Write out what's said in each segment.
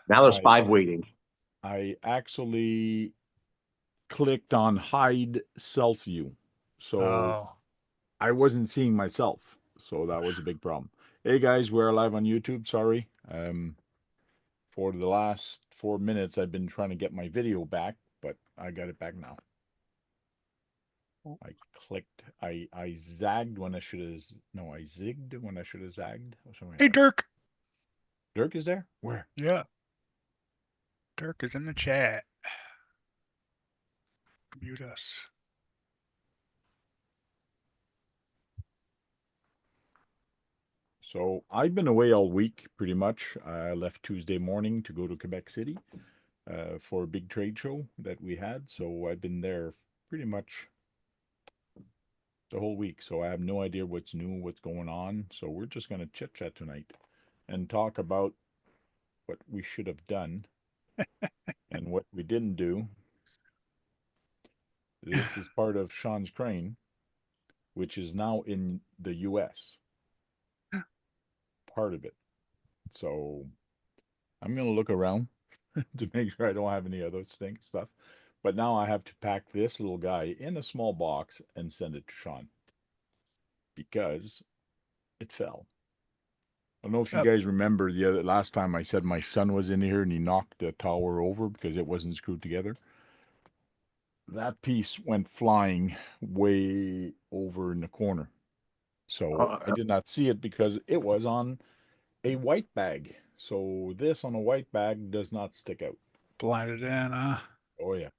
Now there's 5 waiting. I actually clicked on hide self view. So Oh, I wasn't seeing myself. So that was a big problem. Hey guys, we're live on YouTube. Sorry. For the last 4 minutes, I've been trying to get my video back, but I got it back now. I clicked. I zagged when I should have. No, I zigged when I should have zagged. Or something hey like that. Dirk. Dirk is there? Where? Yeah, Dirk is in the chat. Mute us. So I've been away all week, pretty much. I left Tuesday morning to go to Quebec City for a big trade show that we had. So I've been there pretty much the whole week. So I have no idea what's new, what's going on. So we're just going to chit chat tonight and talk about what we should have done and what we didn't do. This is part of Sean's crane, which is now in the US, part of it. So I'm going to look around to make sure I don't have any other stuff. But now I have to pack this little guy in a small box and send it to Sean because it fell. I don't know if you Up. guys remember the last time I said my son was in here and he knocked the tower over because it wasn't screwed together. That piece went flying way over in the corner. So I did not see it because it was on a white bag. So this on a white bag does not stick out. Blinded in, huh? Oh yeah.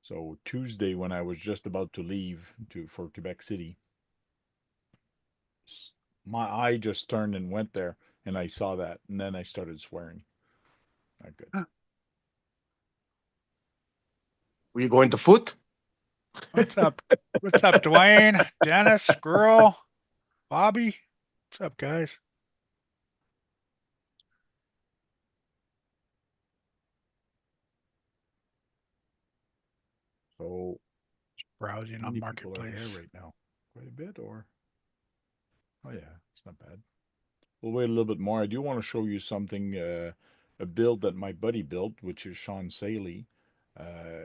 So Tuesday when I was just about to leave for Quebec City, my eye just turned and went there and I saw that and then I started swearing. Not good. Huh. Were you going to foot? What's up? What's up, Dwayne, Dennis, Squirrel, Bobby? What's up, guys? So Browsing how on many people are there Marketplace. right now? Quite a bit or oh yeah, it's not bad. We'll wait a little bit more. I do want to show you something, a build that my buddy built, which is Sean Saley.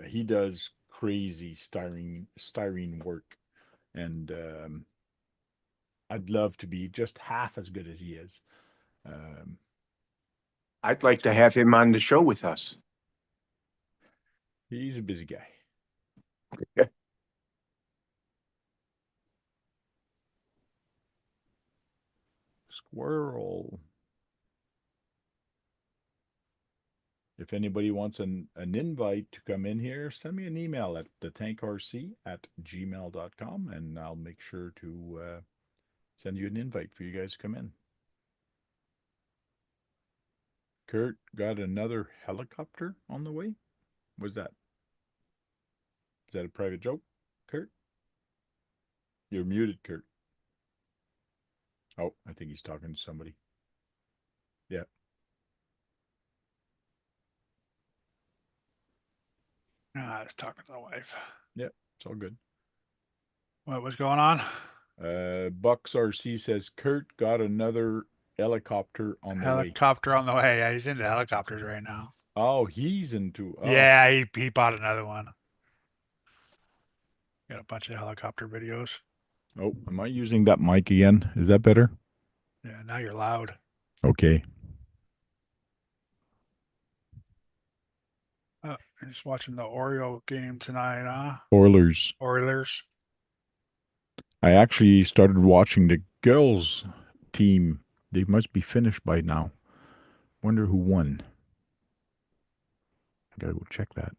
He does crazy styrene work, and I'd love to be just half as good as he is. Um, I'd like to have him on the show with us. he's a busy guy. Squirrel. If anybody wants an invite to come in here, send me an email at thetankrc@gmail.com and I'll make sure to send you an invite for you guys to come in. Kurt got another helicopter on the way? What's that? Is that a private joke, Kurt? You're muted, Kurt. Oh, I think he's talking to somebody. Yeah. Ah, I was talking to the wife. Yeah, it's all good. What was going on? Bucks RC says Kurt got another helicopter on the way. Helicopter on the way. Yeah, he's into helicopters right now. Oh, he's into Yeah, he bought another one. Got a bunch of helicopter videos. Oh, am I using that mic again? Is that better? Yeah, now you're loud. Okay. Oh, he's watching the Oreo game tonight, huh? Oilers. Oilers. I actually started watching the girls team. They must be finished by now. Wonder who won. I gotta go check that.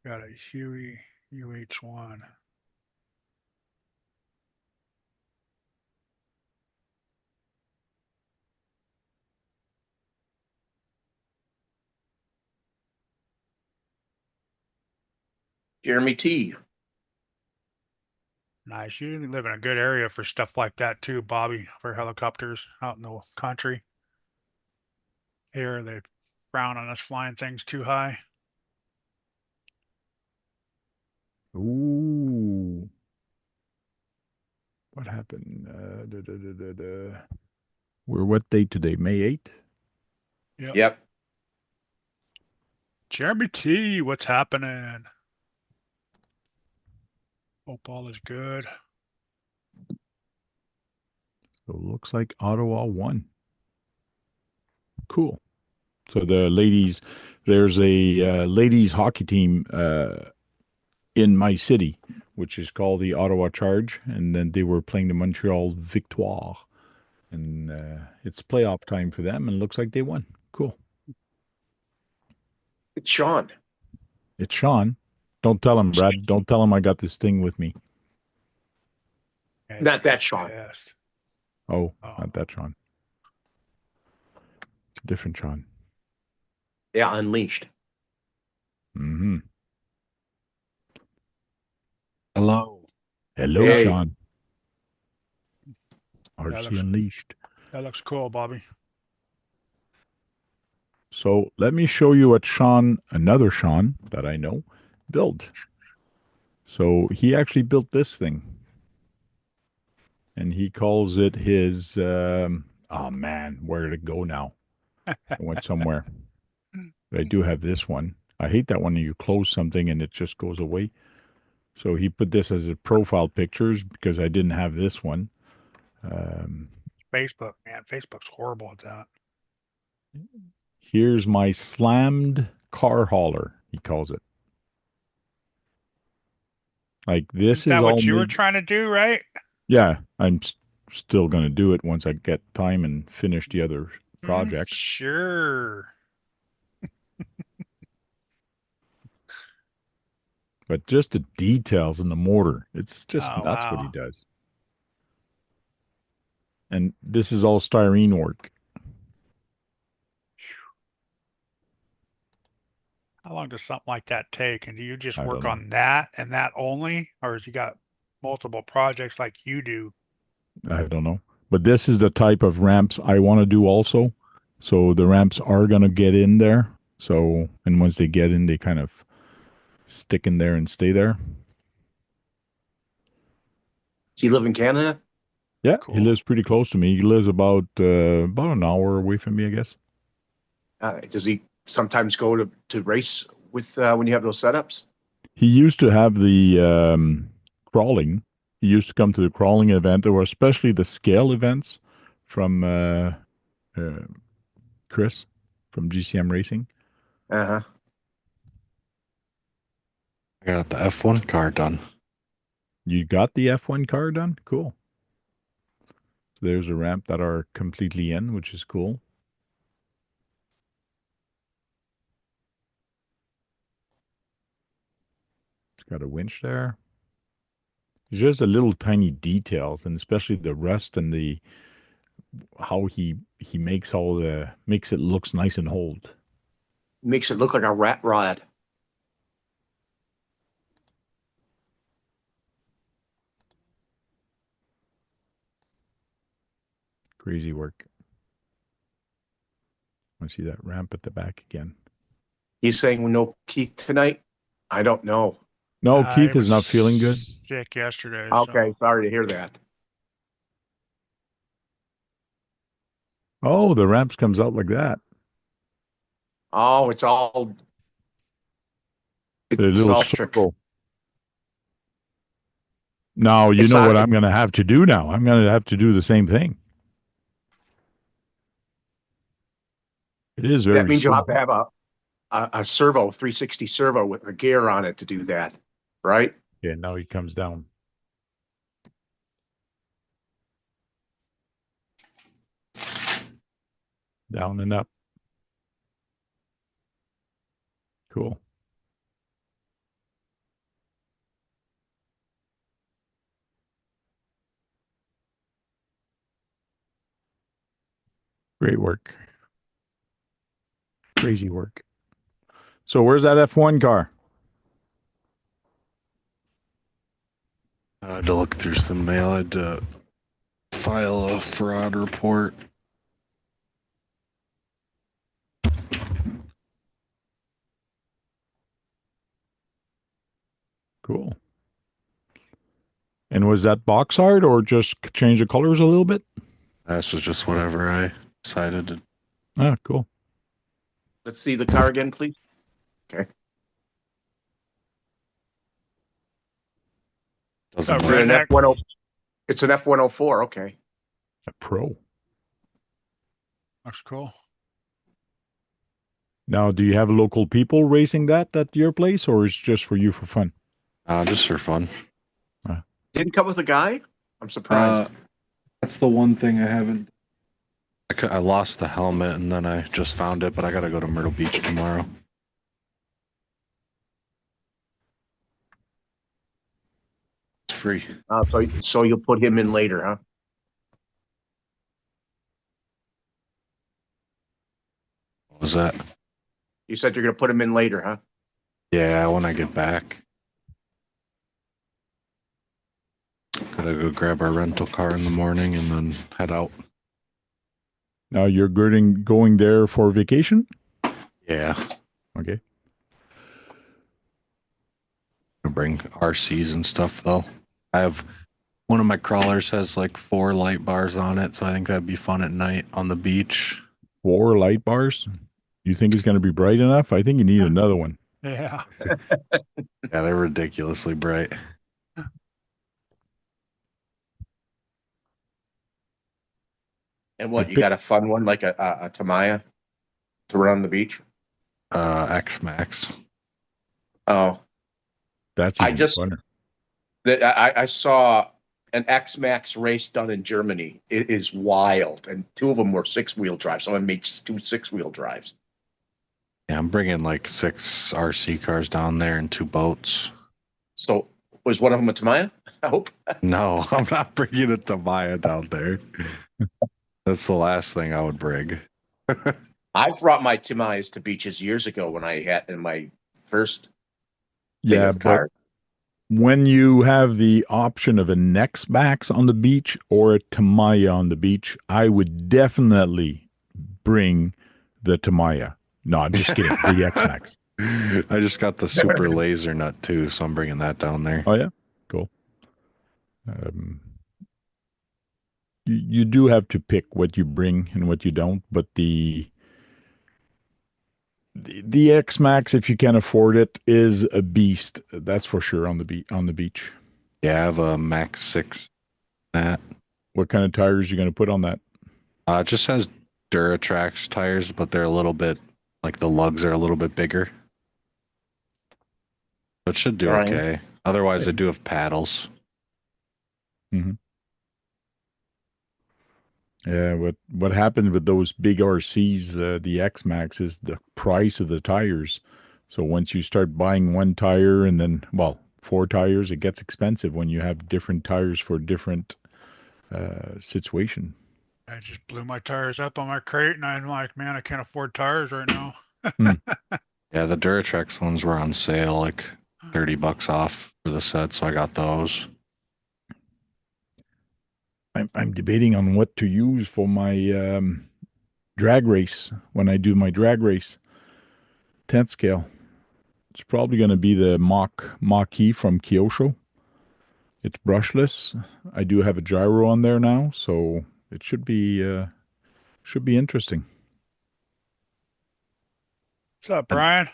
Got a Huey UH1. Jeremy T. Nice. You live in a good area for stuff like that too, Bobby, for helicopters out in the country. Here they frown on us flying things too high. Ooh. What happened? We're what date today? May 8th? Yep. Jeremy T, what's happening? Hope all is good. So it looks like Ottawa won. Cool. So the ladies, there's a ladies hockey team in my city, which is called the Ottawa Charge, and then they were playing the Montreal Victoire, and it's playoff time for them, and it looks like they won. Cool. It's Sean. It's Sean. Don't tell him, Brad. Don't tell him I got this thing with me. Not that Sean. Yes. Oh, Oh. not that Sean. It's a different Sean. Yeah, Unleashed. Mm-hmm. Hello. Hello, Hey. Sean. That RC looks- Unleashed. That looks cool, Bobby. So let me show you what Sean, another Sean that I know, built. So he actually built this thing. And he calls it his, oh man, where did it go now? It went somewhere. But I do have this one. I hate that when you close something and it just goes away. So he put this as a profile pictures because I didn't have this one. Facebook, man. Facebook's horrible at that. Here's my slammed car hauler, he calls it. Like this Isn't that is what all you were made- trying to do, right? Yeah, I'm still going to do it once I get time and finish the other projects. Sure. But just the details in the mortar, it's just Oh, nuts what he wow. does. And this is all styrene work. How long does something like that take? And do you just I work don't know. on that and that only? Or has he got multiple projects like you do? I don't know. But this is the type of ramps I want to do also. So the ramps are going to get in there. So, and once they get in, they kind of stick in there and stay there. Does he live in Canada? Yeah, he Cool. lives pretty close to me. He lives about an hour away from me, I guess. Does he sometimes go to race with when you have those setups? He used to have the crawling. He used to come to the crawling event, or especially the scale events from Chris from GCM Racing. Uh-huh. I got the F1 car done. You got the F1 car done? Cool. So there's a ramp that are completely in, which is cool. It's got a winch there. It's just the little tiny details, and especially the rust and the how he makes makes it looks nice and hold. Makes it look like a rat rod. Crazy work. I see that ramp at the back again. He's saying we know Keith tonight. I don't know. No, Keith He is not was feeling good. Sick yesterday. Okay, So. sorry to hear that. Oh, the ramps comes out like that. Oh, it's all The it's little all trick. circle. Now, you It's know not- what I'm going to have to do now. I'm going to have to do the same thing. It is very That means you'll have slow. to have a servo, 360 servo with a gear on it to do that, right? Yeah, now he comes down. Down and up. Cool. Great work. Crazy work. So where's that F1 car? I had to look through some mail. I had to file a fraud report. Cool. And was that box art or just change the colors a little bit? This was just whatever I decided to. Ah, cool. Let's see the car again, please. Okay. Doesn't That Is look it an redneck. F10? It's an F104. Okay. A pro. Looks cool. Now, do you have local people racing that at your place, or is it just for you for fun? just for fun. Didn't come with a guy? I'm surprised. That's the one thing I haven't. I lost the helmet and then I just found it, but I gotta go to Myrtle Beach tomorrow. It's free. So you'll put him in later, huh? What was that? You said you're going to put him in later, huh? Yeah, when I get back. Gotta go grab our rental car in the morning and then head out. Now you're going there for vacation? Yeah. Okay. I'll bring RCs and stuff though. I have one of my crawlers has like 4 light bars on it, so I think that'd be fun at night on the beach. 4 light bars? You think it's going to be bright enough? I think you need another one. Yeah. Yeah, they're ridiculously bright. And what, you got a fun one like a Tamiya to run on the beach? X Max. Oh, That's I even just- funner. I saw an X-Max race done in Germany. It is wild. And 2 of them were 6-wheel drives. Someone made 2 6-wheel drives. Yeah, I'm bringing like 6 RC cars down there and 2 boats. So was one of them a Tamiya? I hope. No, I'm not bringing a Tamiya down there. That's the last thing I would bring. I brought my Tamiyas to beaches years ago when I had in my first thing Yeah, of but car. when you have the option of a Nextbacks on the beach or a Tamiya on the beach, I would definitely bring the Tamiya. No, I'm just kidding. The X-Max. I just got the super laser nut too, so I'm bringing that down there. Oh, yeah? Cool. You do have to pick what you bring and what you don't, but the X-Max, if you can afford it, is a beast. That's for sure on the beach. Yeah, I have a Max 6 Nat. What kind of tires are you going to put on that? It just has Duratrax tires, but they're a little bit, like the lugs are a little bit bigger. But should do Brian? okay. Otherwise, I do have paddles. Yeah, what happens with those big RCs, the X-Max, is the price of the tires. So once you start buying one tire and then, 4 tires, it gets expensive when you have different tires for different situation. I just blew my tires up on my crate and I'm like, man, I can't afford tires right now. Yeah, the Duratrax ones were on sale, like $30 off for the set, so I got those. I'm debating on what to use for my drag race when I do my drag race 10th scale. It's probably going to be the Mach-E from Kyosho. It's brushless. I do have a gyro on there now, so it should be interesting. What's up, Brian?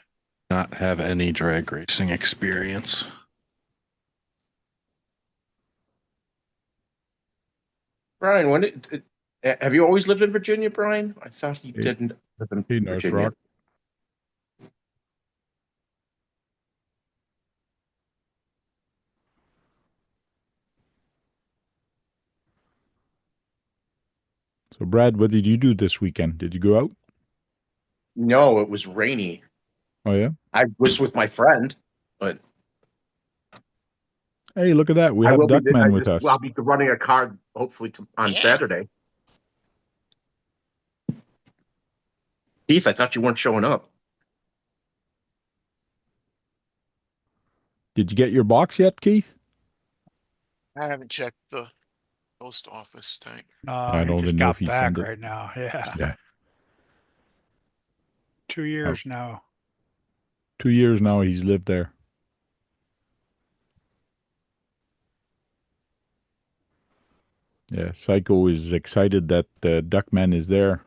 Not have any drag racing experience. Brian, have you always lived in Virginia, Brian? I thought you didn't live in Hey, North Virginia. Rock. So, Brad, what did you do this weekend? Did you go out? No, it was rainy. Oh, yeah? I was with my friend, but Hey, look at that. We I have will be. Duckman with us. I'll be running a car hopefully on Saturday. Keith, I thought you weren't showing up. Did you get your box yet, Keith? I haven't checked the post office tank. I He don't just even know got if he back sent it. right now. Yeah. Yeah. 2 years now. 2 years now he's lived there. Yeah, Psycho is excited that Duckman is there.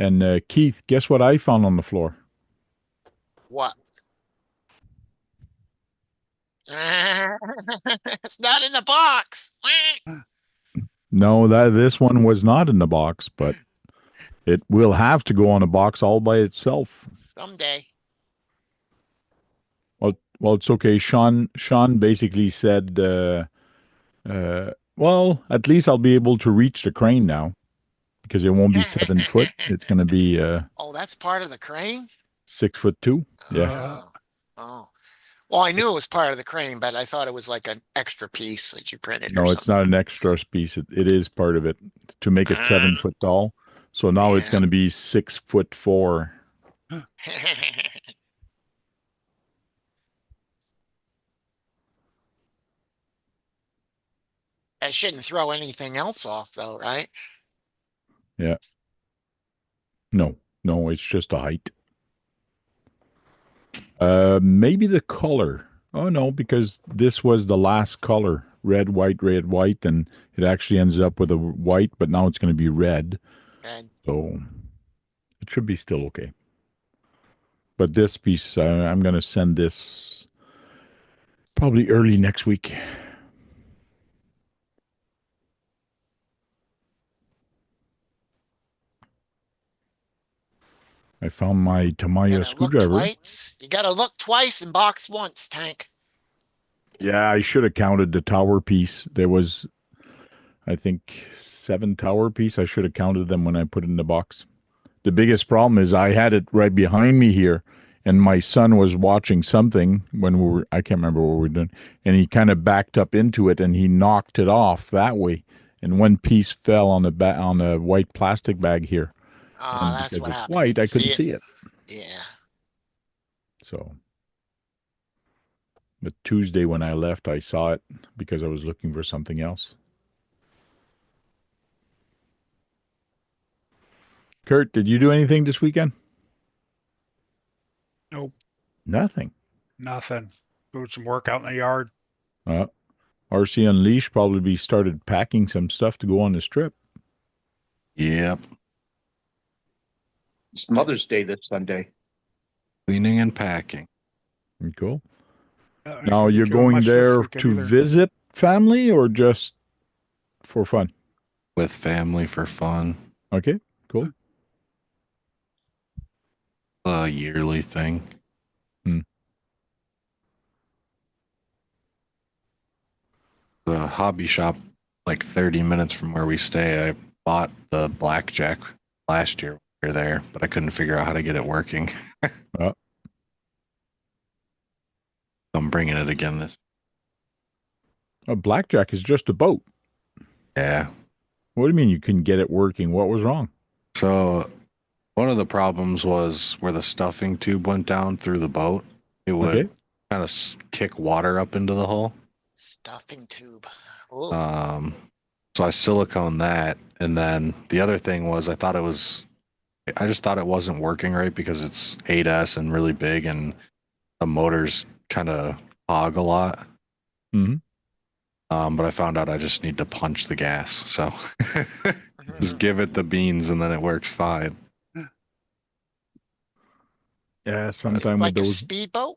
And Keith, guess what I found on the floor? What? It's not in the box. No, this one was not in the box, but it will have to go on a box all by itself. Someday. Well, it's okay. Sean basically said, well, at least I'll be able to reach the crane now because it won't be 7 foot. It's going to be Oh, that's part of the crane? 6'2". Yeah. Yeah. Oh. Well, I knew it was part of the crane, but I thought it was like an extra piece that you printed or No, it's something. not an extra piece. It is part of it to make it 7 foot tall. So now it's Yeah. going to be 6'4". I shouldn't throw anything else off though, right? Yeah. No, it's just a height. Maybe the color. Oh no, because this was the last color. Red, white, and it actually ends up with a white, but now it's going to be red. And So it should be still okay. But this piece, I'm going to send this probably early next week. I found my Tamiya screwdriver. You gotta look twice and box once, Tank. Yeah, I should have counted the tower piece. There was, I think, 7 tower piece. I should have counted them when I put it in the box. The biggest problem is I had it right behind me here, and my son was watching something when I can't remember what we were doing, and he kind of backed up into it and he knocked it off that way. And one piece fell on a white plastic bag here. Oh, And that's because what it's happened. white, I You couldn't see it. Yeah. So, but Tuesday when I left, I saw it because I was looking for something else. Kurt, did you do anything this weekend? Nope. Nothing. Nothing. Doing some work out in the yard. RC Unleashed probably started packing some stuff to go on this trip. Yep. It's Mother's Day this Sunday. Cleaning and packing. Cool. I ain't Now gonna be you're doing going much this there weekend to either. visit family or just for fun? With family for fun. Okay, cool. A yearly thing. The hobby shop, like 30 minutes from where we stay, I bought the blackjack last year when we were there, but I couldn't figure out how to get it working. Oh. I'm bringing it again this. A blackjack is just a boat. Yeah. What do you mean you couldn't get it working? What was wrong? So one of the problems was where the stuffing tube went down through the boat. It would Okay. kind of kick water up into the hole. Stuffing tube. Ooh. So I silicone that, and then the other thing was I just thought it wasn't working right because it's 8S and really big, and the motors kind of hog a lot. Mm-hmm. But I found out I just need to punch the gas, so just give it the beans, and then it works fine. Yeah, sometime Like with a those. speedboat?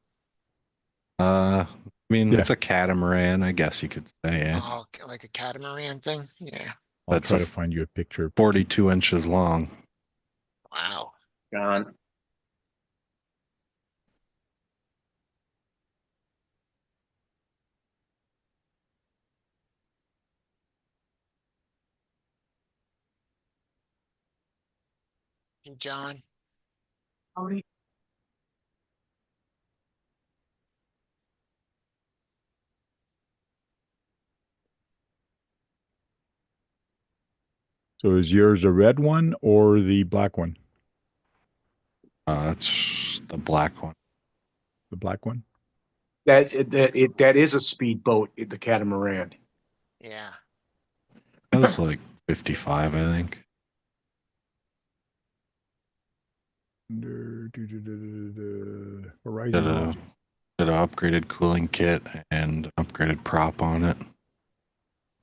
I mean, Yeah. it's a catamaran, I guess you could say. Yeah. Oh, like a catamaran thing? Yeah. I'll That's try a to find you a picture. 42 inches long. Wow. John. Hey, John. So is yours a red one or the black one? It's the black one. The black one? That is a speedboat, the catamaran. Yeah. It was like 55, I think. Horizon. Did a upgraded cooling kit and upgraded prop on it.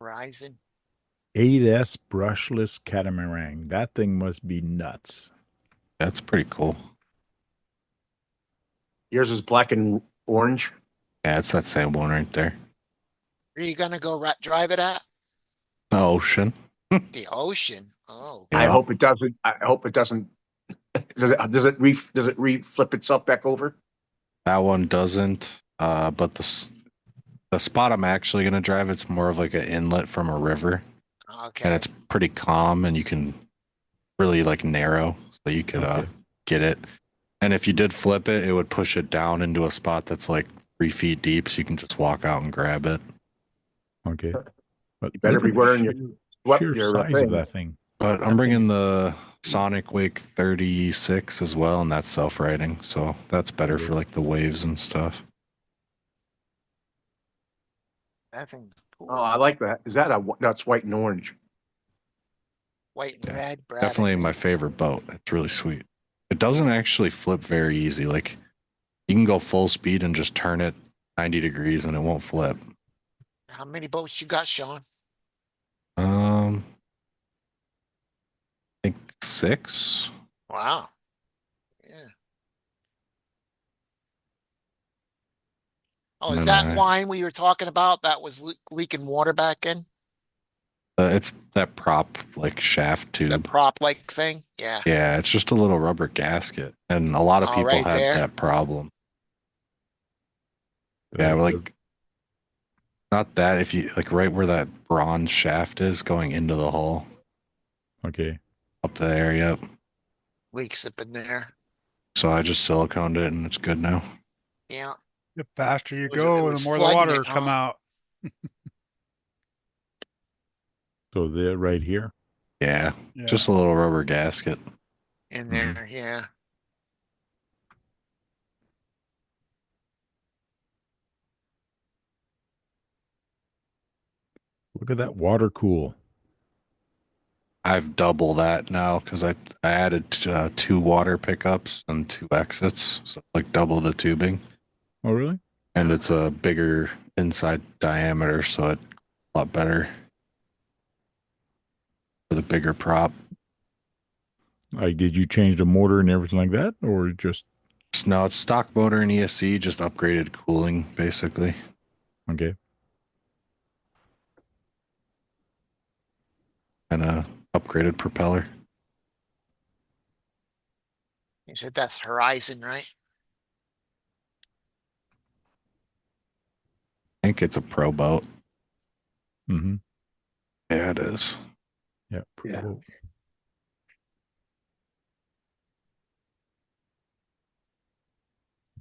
Horizon. 8S brushless catamaran. That thing must be nuts. That's pretty cool. Yours is black and orange. Yeah, it's that same one right there. Where are you gonna go drive it at? The ocean. The ocean. Oh, I Yeah. hope it doesn't. I hope it doesn't. Does it flip itself back over? That one doesn't. But the spot I'm actually gonna drive, it's more of like an inlet from a river, and okay. it's pretty calm, and you can really like narrow, so you could Okay. get it. And if you did flip it, it would push it down into a spot that's like 3 feet deep, so you can just walk out and grab it. Okay. But You better look be at the wearing your sheer your size thing. of that thing. But I'm bringing the Sonic Wake 36 as well, and that's self-riding, so that's better Okay. for like the waves and stuff. That thing. Cool. Oh, I like that. Is that that's white and orange? White and Yeah, red, Brad. I Definitely think. my favorite boat. It's really sweet. It doesn't actually flip very easy. Like you can go full speed and just turn it 90 degrees and it won't flip. How many boats you got, Sean? I think 6. Wow. Yeah. Oh, is And that I- line we were talking about that was leaking water back in? It's that prop like shaft The tube. prop like thing? Yeah. Yeah, it's just a little rubber gasket, and a lot of Oh, people right have there. that problem. Yeah, The- like not that if you like right where that bronze shaft is going into the hull Okay. up there. Yep. Leaks up in there. So I just siliconed it and it's good now. Yeah. The faster you It go, was the more the flooding water it, will come huh? out. So they're right here. Yeah, Yeah. just a little rubber gasket. In Mhm. there. Yeah. Look at that water cool. I've double that now because I added 2 water pickups and 2 exits, so like double the tubing, Oh, really? and it's a bigger inside diameter, so it's a lot better for the bigger prop. Like, did you change the motor and everything like that, or just No, it's stock motor and ESC, just upgraded cooling basically. okay? And a upgraded propeller. You said that's Horizon, right? I think it's a pro boat. Mm-hmm. Yeah, it is. Yeah. Yeah. Cool.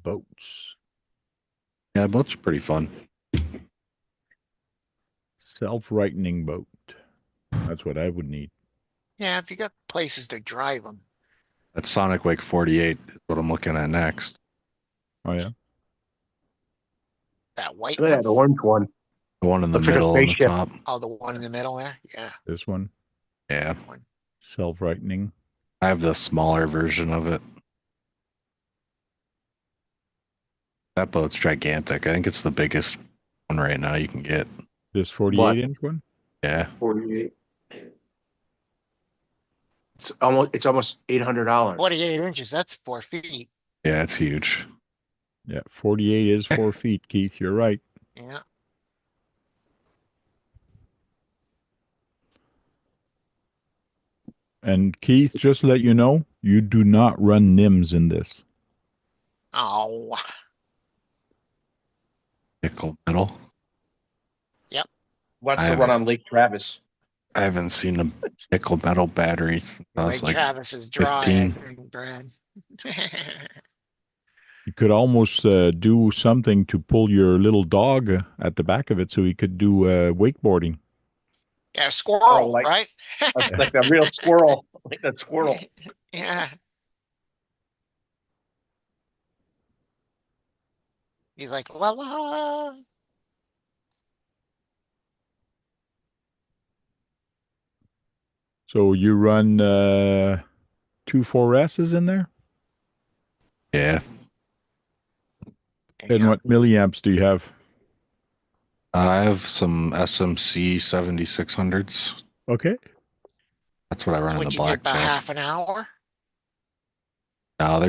Boats. Yeah, boats are pretty fun. Self-rightening boat. That's what I would need. Yeah. If you got places to drive them. That Sonic Wake 48 is what I'm looking at next. Oh yeah. That white Look at one. that orange one. The one in the Looks like a middle and the spaceship. top. Oh, the one in the middle there. Yeah. This one. Yeah, That one. Self-rightening. I have the smaller version of it. That boat's gigantic. I think it's the biggest one right now you can get. This What? 48-inch one. Yeah, 48. It's almost $800. 48 inches. That's 4 feet. yeah, it's huge. Yeah, 48 is 4 feet. Keith, you're right. Yeah. And Keith, just to let you know, you do not run NIMS in this. Oh. Nickel metal. What's I the run haven't- on Lake Travis? I haven't seen a nickel metal battery since I was Like like Travis is dry, I 15. think, Brad. You could almost do something to pull your little dog at the back of it so he could do wakeboarding. Yeah, squirrel, like- right? Like a real squirrel. Like a squirrel. Yeah. He's like, la la. So you run 2 4S's in there? Yeah, And what milliamps do you have? I have some SMC 7600s. Okay. That's what I That's run in what the you get about blacktail. half an hour. No,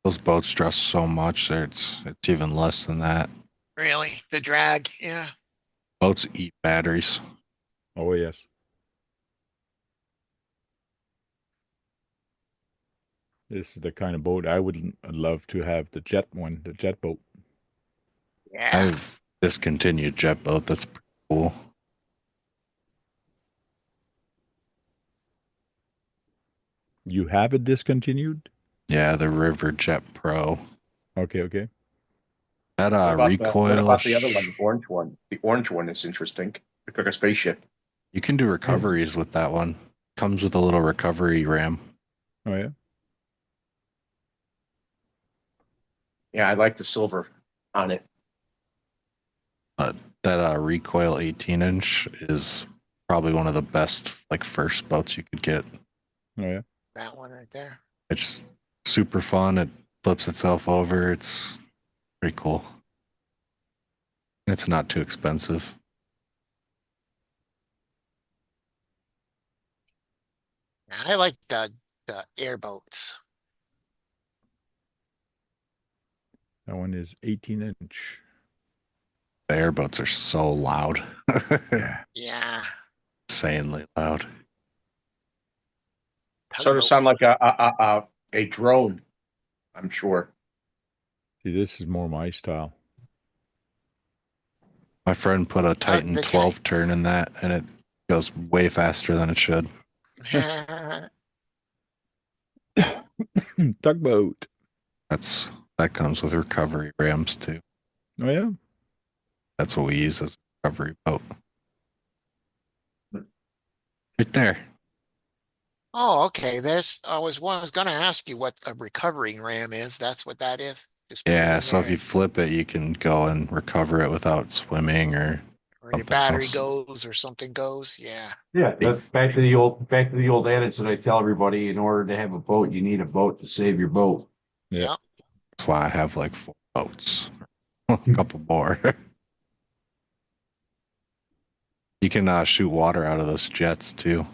those boats draw so much. It's even less than that. Really? The drag, yeah. Boats eat batteries. Oh yes. This is the kind of boat I would love to have, the jet one, the jet boat. Yeah. I've discontinued jet boat. That's pretty cool. You have it discontinued? Yeah, the River Jet Pro. Okay, okay. That What about recoil. the other one, the orange one? The orange one is interesting. It's like a spaceship. You can do recoveries with that one. Comes with a little recovery ram. Oh yeah. Yeah, I like the silver on it. That recoil 18-inch is probably one of the best like first boats you could get. Oh yeah. That one right there. It's super fun. It flips itself over. It's pretty cool. It's not too expensive. I like the airboats. That one is 18-inch. The airboats are so loud. Yeah. Yeah. Insanely loud. Sort of sound like a drone, I'm sure. See, this is more my style. My friend put a Titan the 12 tank. turn in that, and it goes way faster than it should. Tugboat. That comes with recovery rams too. Oh yeah. That's what we use as a recovery boat. Right there. Oh, okay. I was gonna ask you what a recovering ram is. That's what that is. Just put it Yeah, in so if there you flip it, you can go and recover it without swimming or or your something battery else. goes or something goes. Yeah. Yeah, that's back to the old adage that I tell everybody, in order to have a boat, you need a boat to save your boat. Yeah. Yep. That's why I have like 4 boats. A couple more. You can shoot water out of those jets too.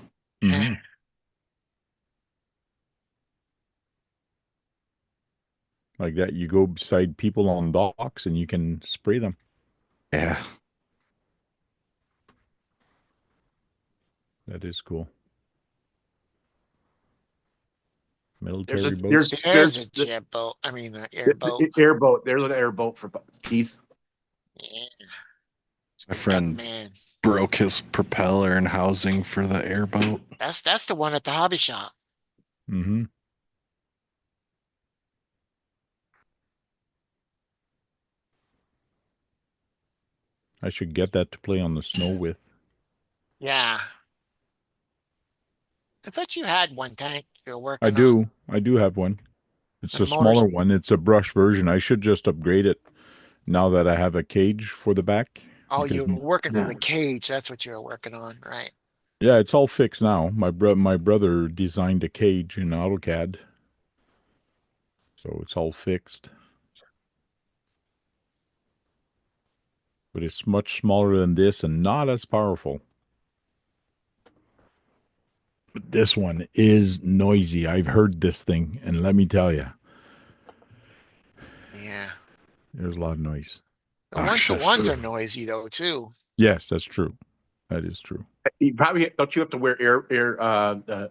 Mhm. Like that, you go beside people on docks and you can spray them. Yeah. That is cool. Military boat. There's a jet boat. I mean, an airboat. Airboat. There's an airboat for Keith. Yeah. My friend Man, broke his propeller and housing for the airboat. that's the one at the hobby shop. Mm-hmm. I should get that to play on the snow with. Yeah. I thought you had one tank you're working I on. do. I do have one. It's And a the smaller motors- one. It's a brush version. I should just upgrade it now that I have a cage for the back. Oh, because you're working for Yeah. the cage. That's what you're working on, right? Yeah, it's all fixed now. My brother designed a cage in AutoCAD. So it's all fixed. But it's much smaller than this and not as powerful. But this one is noisy. I've heard this thing, and let me tell you, Yeah. there's a lot of noise. The Gosh, one-to-ones that's- are noisy though, too. Yes, that's true. That is true. You probably don't you have to wear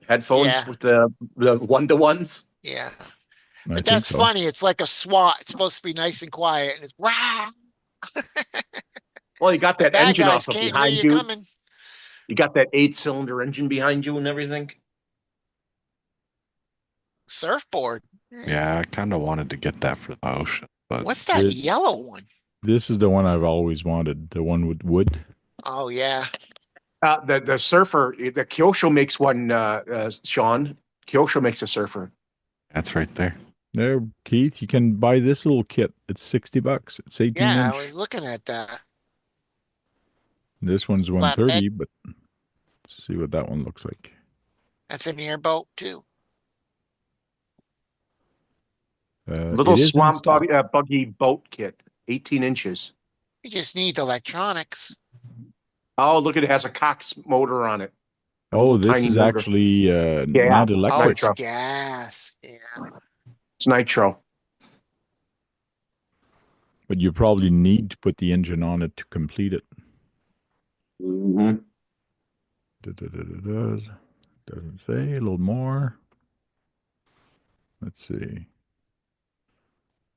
headphones Yeah. with the one-to-ones? Yeah. I But think that's so. funny. It's like a SWAT. It's supposed to be nice and quiet, and it's wow. Well, you got The that bad engine guys off of can't hear behind you you. coming. You got that 8-cylinder engine behind you and everything. Surfboard. Yeah, I kind of wanted to get that for the ocean, but What's that It- yellow one? This is the one I've always wanted. The one with wood. Oh yeah. The surfer, the Kyosho makes one. Sean Kyosho makes a surfer. that's right there. There, Keith, you can buy this little kit. It's $60. It's 18 Yeah, inch. I was looking at that. This one's Flatbed. 130, but let's see what that one looks like. That's an airboat too. Little it is in swamp stock. buggy boat kit, 18 inches. You just need electronics. Oh, look, it has a Cox motor on it. A Oh, little this tiny is motor. actually Yeah, not it's Oh, electric. it's gas. Yeah. It's nitro. But you probably need to put the engine on it to complete it. Mm-hmm. Doesn't say. A little more. Let's see.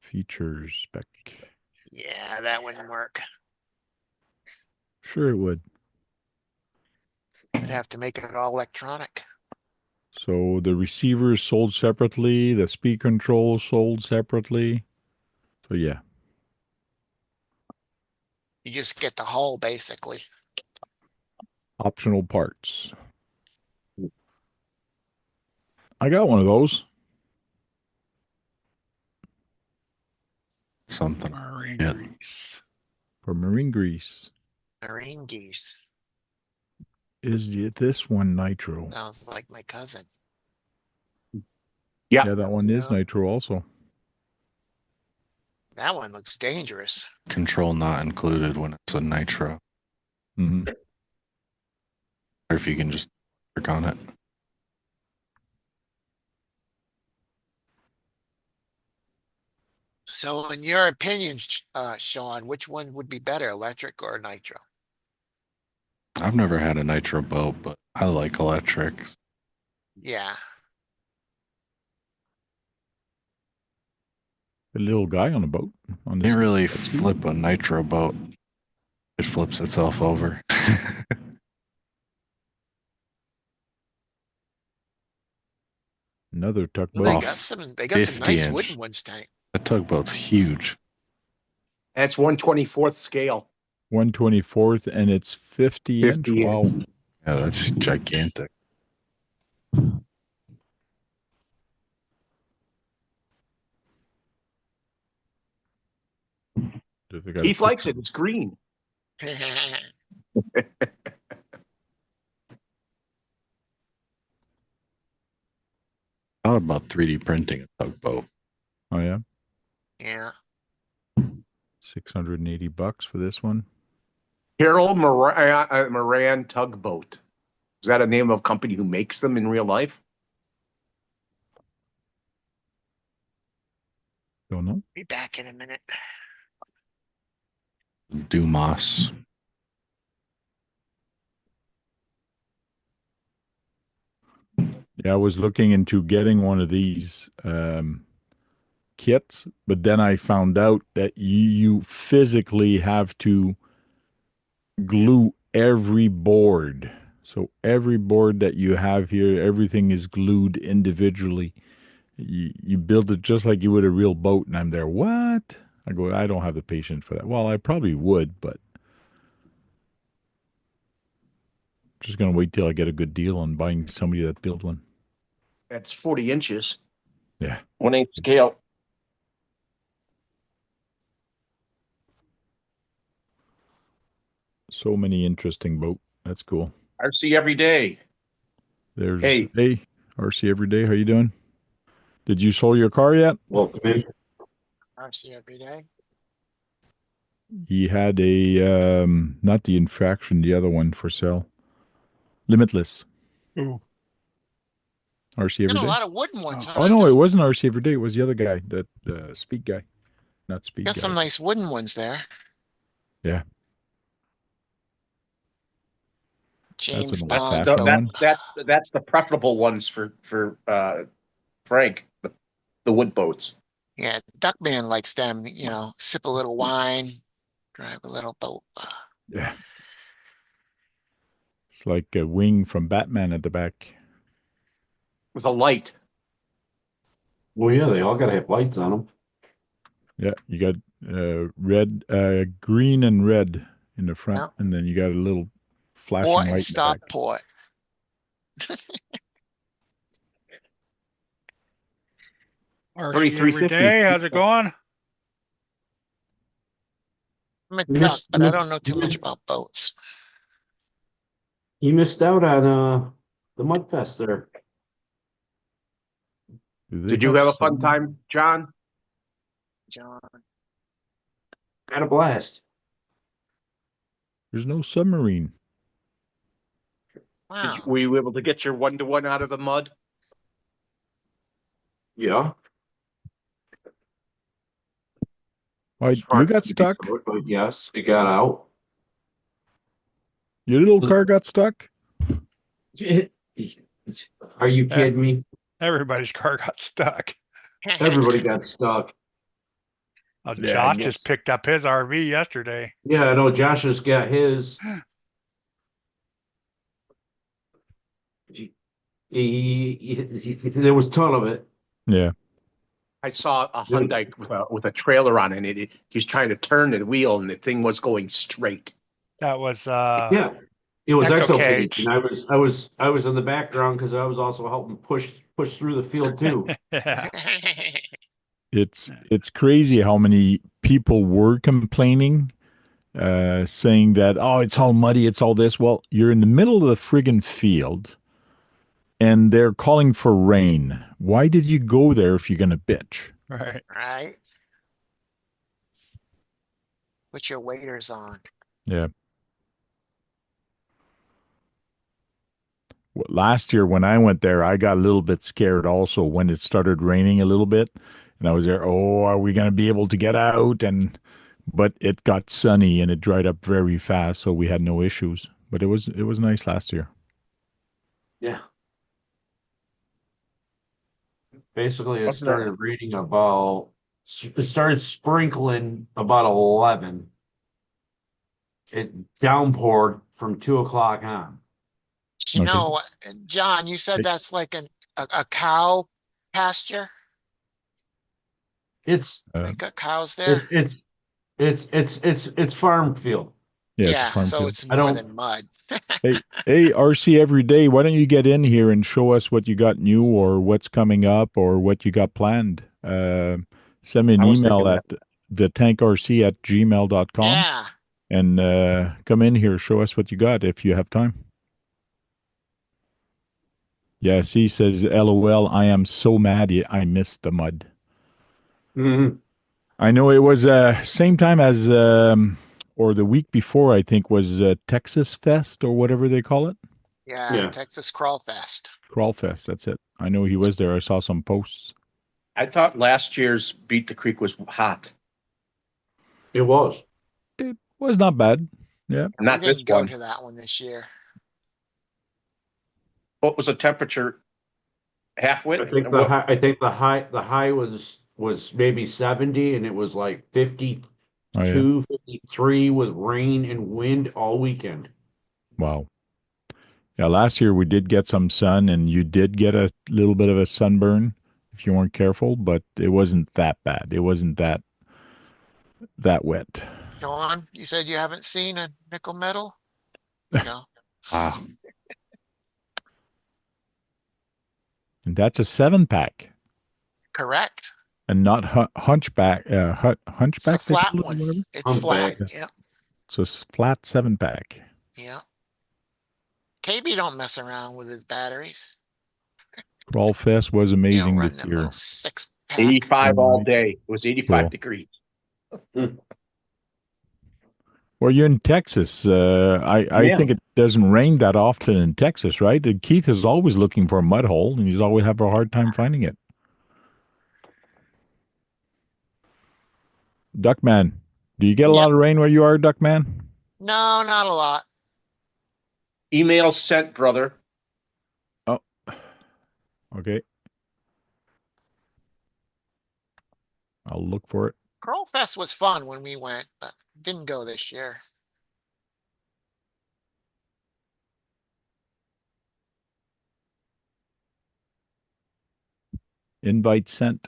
Features spec. Yeah, that wouldn't work. Sure it would. I'd have to make it all electronic. So the receiver is sold separately. The speed control sold separately. So yeah. You just get the hull basically. Optional parts. I got one of those. Something. Marine Yeah. grease. For marine grease. Marine geese. Is it this one nitro? Sounds like my cousin. Yeah. Yeah, that one is Yeah. nitro also. That one looks dangerous. Control not included when it's a nitro. Mm-hmm. Or if you can just work on it. So in your opinion, Sean, which one would be better, electric or nitro? I've never had a nitro boat, but I like electrics. Yeah. A little guy on a boat. On You this can't really jet ski. flip a nitro boat. It flips itself over. Another Well, tugboat. they Oh, got some nice 50-inch. wooden ones, Tank. The tugboat's huge. That's 1/24th scale. 1/24th, and it's 50 inch. 50 Wow. Yeah, that's gigantic. If they got a Keith likes picture- it. It's green. I thought about 3D printing a tugboat. Oh yeah, Yeah. $680 for this one. Carol Moran Tugboat. Is that a name of a company who makes them in real life? Don't know. Be back in a minute. Dumas. Yeah, I was looking into getting one of these kits, but then I found out that you physically have to glue every board. So every board that you have here, everything is glued individually. You build it just like you would a real boat, and I'm there, what? I go, I don't have the patience for that. Well, I probably would, but just going to wait till I get a good deal on buying somebody that build one. That's 40 inches. Yeah. 1/8 scale. So many interesting boat. That's cool. RC every day. There's Hey. RC every day. How you doing? Did you sold your car yet? Welcome in. RC every day. He had a not the infraction, the other one for sale. Limitless. Ooh. RC every Got a day. lot of wooden ones. Oh no, it wasn't RC every day. It was the other guy, that speed guy, not speed Got guy. some nice wooden ones there. Yeah, James an Bond old-fashioned boat. one. That's the preferable ones for Frank, the wood boats. Yeah, Duckman likes them, sip a little wine, drive a little boat. Yeah, it's like a wing from Batman at the back. With a light. Well, yeah, they all gotta have lights on them. Yeah, you got red, green, and red in the front, Yeah. and then you got a little flashing Port light and in the stop back. port. RC 3350. every day. How's it going? I'm a You duck, missed- but I don't know too much about boats. You missed out on the Mud Fest there. Do they Did you have a fun some- time, John? John. Had a blast. There's no submarine. Wow. Were you able to get your 1-to-1 out of the mud? Yeah. Why, you Smart got to be stuck? good, but yes, it got out. Your little car got stuck? Are you kidding me? Everybody's car got stuck. Everybody got stuck. Oh, Yeah, I Josh just guess. picked up his RV yesterday. Yeah, I know Josh has got his. There was a ton of it. Yeah. I saw a Dude. Hyundai with a trailer on it, and he's trying to turn the wheel, and the thing was going straight. That was Yeah, it was Exocage. Exocage, and I was in the background because I was also helping push through the field too. Yeah. It's crazy how many people were complaining, saying that, oh, it's all muddy, it's all this. Well, you're in the middle of the friggin' field and they're calling for rain. Why did you go there if you're gonna bitch? Right. Right? Put your waders on. Yeah. Last year when I went there, I got a little bit scared also when it started raining a little bit, and I was there. Oh, are we going to be able to get out? But it got sunny and it dried up very fast, so we had no issues. But it was nice last year. Yeah. Basically, it Wasn't that- started raining about. It started sprinkling about 11. It downpoured from 2 o'clock on. You Okay. know, John, you said Hey. that's like a cow pasture? It's Uh, They got cows there? it's farm field. yeah, it's a Yeah, farm so field. it's I more don't- than mud. Hey, RC every day. Why don't you get in here and show us what you got new or what's coming up or what you got planned? Send me an I was email thinking at thetankrc@gmail.com Yeah. and come in here, show us what you got if you have time. Yes, he says, LOL, I am so mad I missed the mud. Mhm. I know it was same time as, or the week before, I think, was Texas Fest or whatever they call it. Yeah, Yeah. Texas Crawl Fest. Crawl Fest, that's it. I know he was there. I saw some posts. I thought last year's Beat the Creek was hot. It was. It was not bad. Yeah. Not We this didn't go one. to that one this year. What was the temperature? Halfwit? I think the high was maybe 70, and it was like 52, Oh, yeah. 53 with rain and wind all weekend. Wow. Yeah, last year we did get some sun and you did get a little bit of a sunburn if you weren't careful, but it wasn't that bad. It wasn't that wet. John, you said you haven't seen a nickel metal? No. Ah. And that's a 7-pack Correct. and not hunchback, It's a hunchback, they flat call it or one. whatever. It's flat. Humpback. Yeah. So it's flat 7-pack. Yeah. KB don't mess around with his batteries. Crawl Fest was You don't amazing run this them year. little 6-pack. 85 all Right. day. It was 85 Cool. degrees. Well, you're in Texas. I Yeah. think it doesn't rain that often in Texas, right? And Keith is always looking for a mud hole, and he's always have a hard time finding it. Duckman, do you get a lot of rain where you are, Duckman? No, not a lot. Email sent, brother. Oh, okay. I'll look for it. Crawl Fest was fun when we went, but didn't go this year. Invite sent.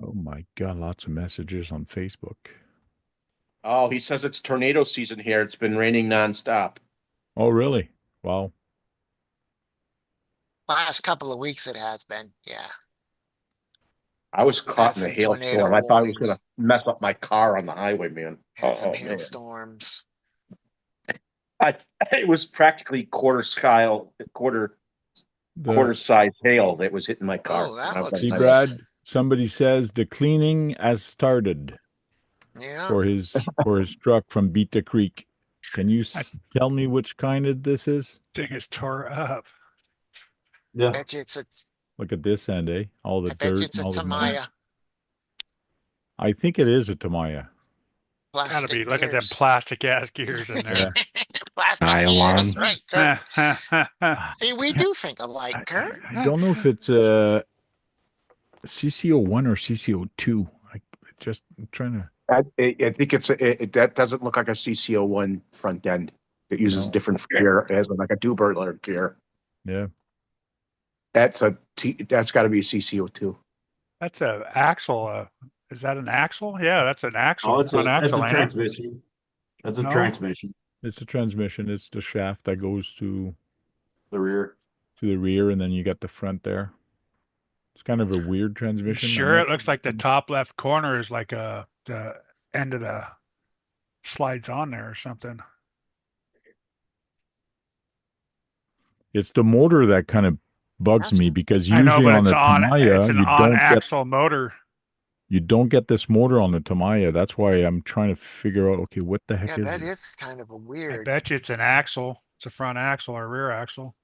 Oh my God, lots of messages on Facebook. Oh, he says it's tornado season here. It's been raining nonstop. Oh, really? Wow. Last couple of weeks it has been. Yeah. I was We've caught had in a some tornado hailstorm. I thought it was warnings. going to mess up my car on the highway, man. Had some man. hailstorms. It was practically quarter size hail that was hitting my car. Oh, that And I looks was See, like, nice. Brad, somebody says the cleaning has started. Yeah. for his truck from Beta Creek. Can you tell me which kind this is? Thing is tore up. Yeah. Bet you it's a. Look at this end, eh? All the I bet you dirt it's and a all the mud. Tamiya. I think it is a Tamiya. Gotta Plastic be. Look at them gears. plastic ass gears in there. Plastic Nylon. gears, right, Kurt? See, we do think alike, Kurt. I don't know if it's a CC01 or CC02. I just I'm trying to. I think that doesn't look like a CC01 front end. It uses No. different gear. It has like a tubular gear. Yeah. That's got to be a CC02. That's a axle. Is that an axle? Yeah, that's an axle. Oh, it's a axle, ain't it? transmission. That's a No. transmission. It's a transmission. It's the shaft that goes to The rear. the rear, and then you got the front there. It's kind of a weird transmission. I'm Sure, not it looks like the top left corner is like the end of the slides on there or something. It's the motor that kind of bugs me because I know, usually but on it's the on. Tamiya It's an you don't get on-axle motor. this motor on the Tamiya. That's why I'm trying to figure out. Okay, what the heck Yeah, is that it? is kind of a I weird bet you it's an axle. It's a front axle or rear axle.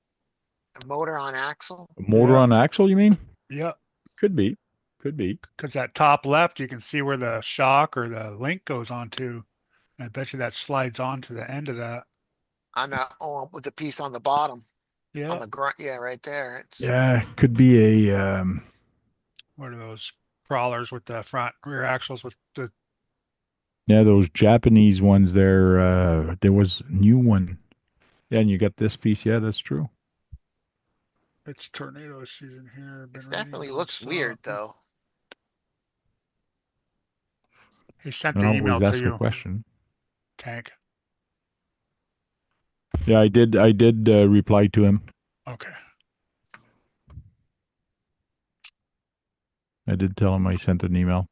motor on axle. A motor Yeah. on axle? You mean? Yeah, Could be. Could be. because that top left, you can see where the shock or the link goes onto. I bet you that slides onto the end of that. On the with the piece on the bottom. On Yeah. the grunt, yeah, right there. It's Yeah, could be a. What are those crawlers with the front rear axles with the Yeah, those Japanese ones there. There was a new one. Yeah, and you got this piece. Yeah, that's true. it's tornado season here. it definitely looks weird though. He sent I the don't email believe to that's the you, question. Tank. Yeah, I did reply to him. Okay. I did tell him I sent an email.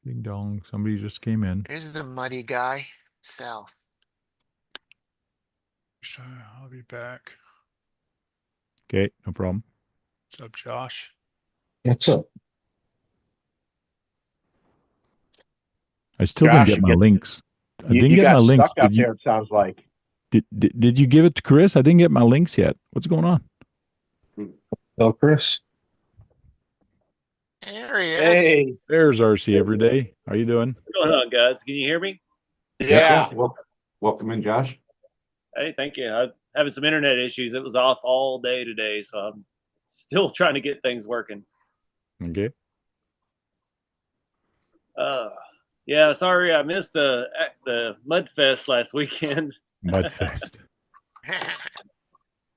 Ding dong, somebody just came in. Here's the muddy guy. South. So I'll be back. Okay, no problem. What's up, Josh? What's up? I still Josh, didn't get my you get- links. I didn't You get my got links. stuck out there, it sounds like. Did you give it to Chris? I didn't get my links yet. What's going on? Oh, Chris. There he is. Hey. There's RC every day. How you doing? What's going on, guys? Can you hear me? Yeah. Welcome in, Josh. Hey, thank you. I'm having some internet issues. It was off all day today, so I'm still trying to get things working. Okay. Yeah, sorry I missed the Mud Fest last weekend. Mudfest.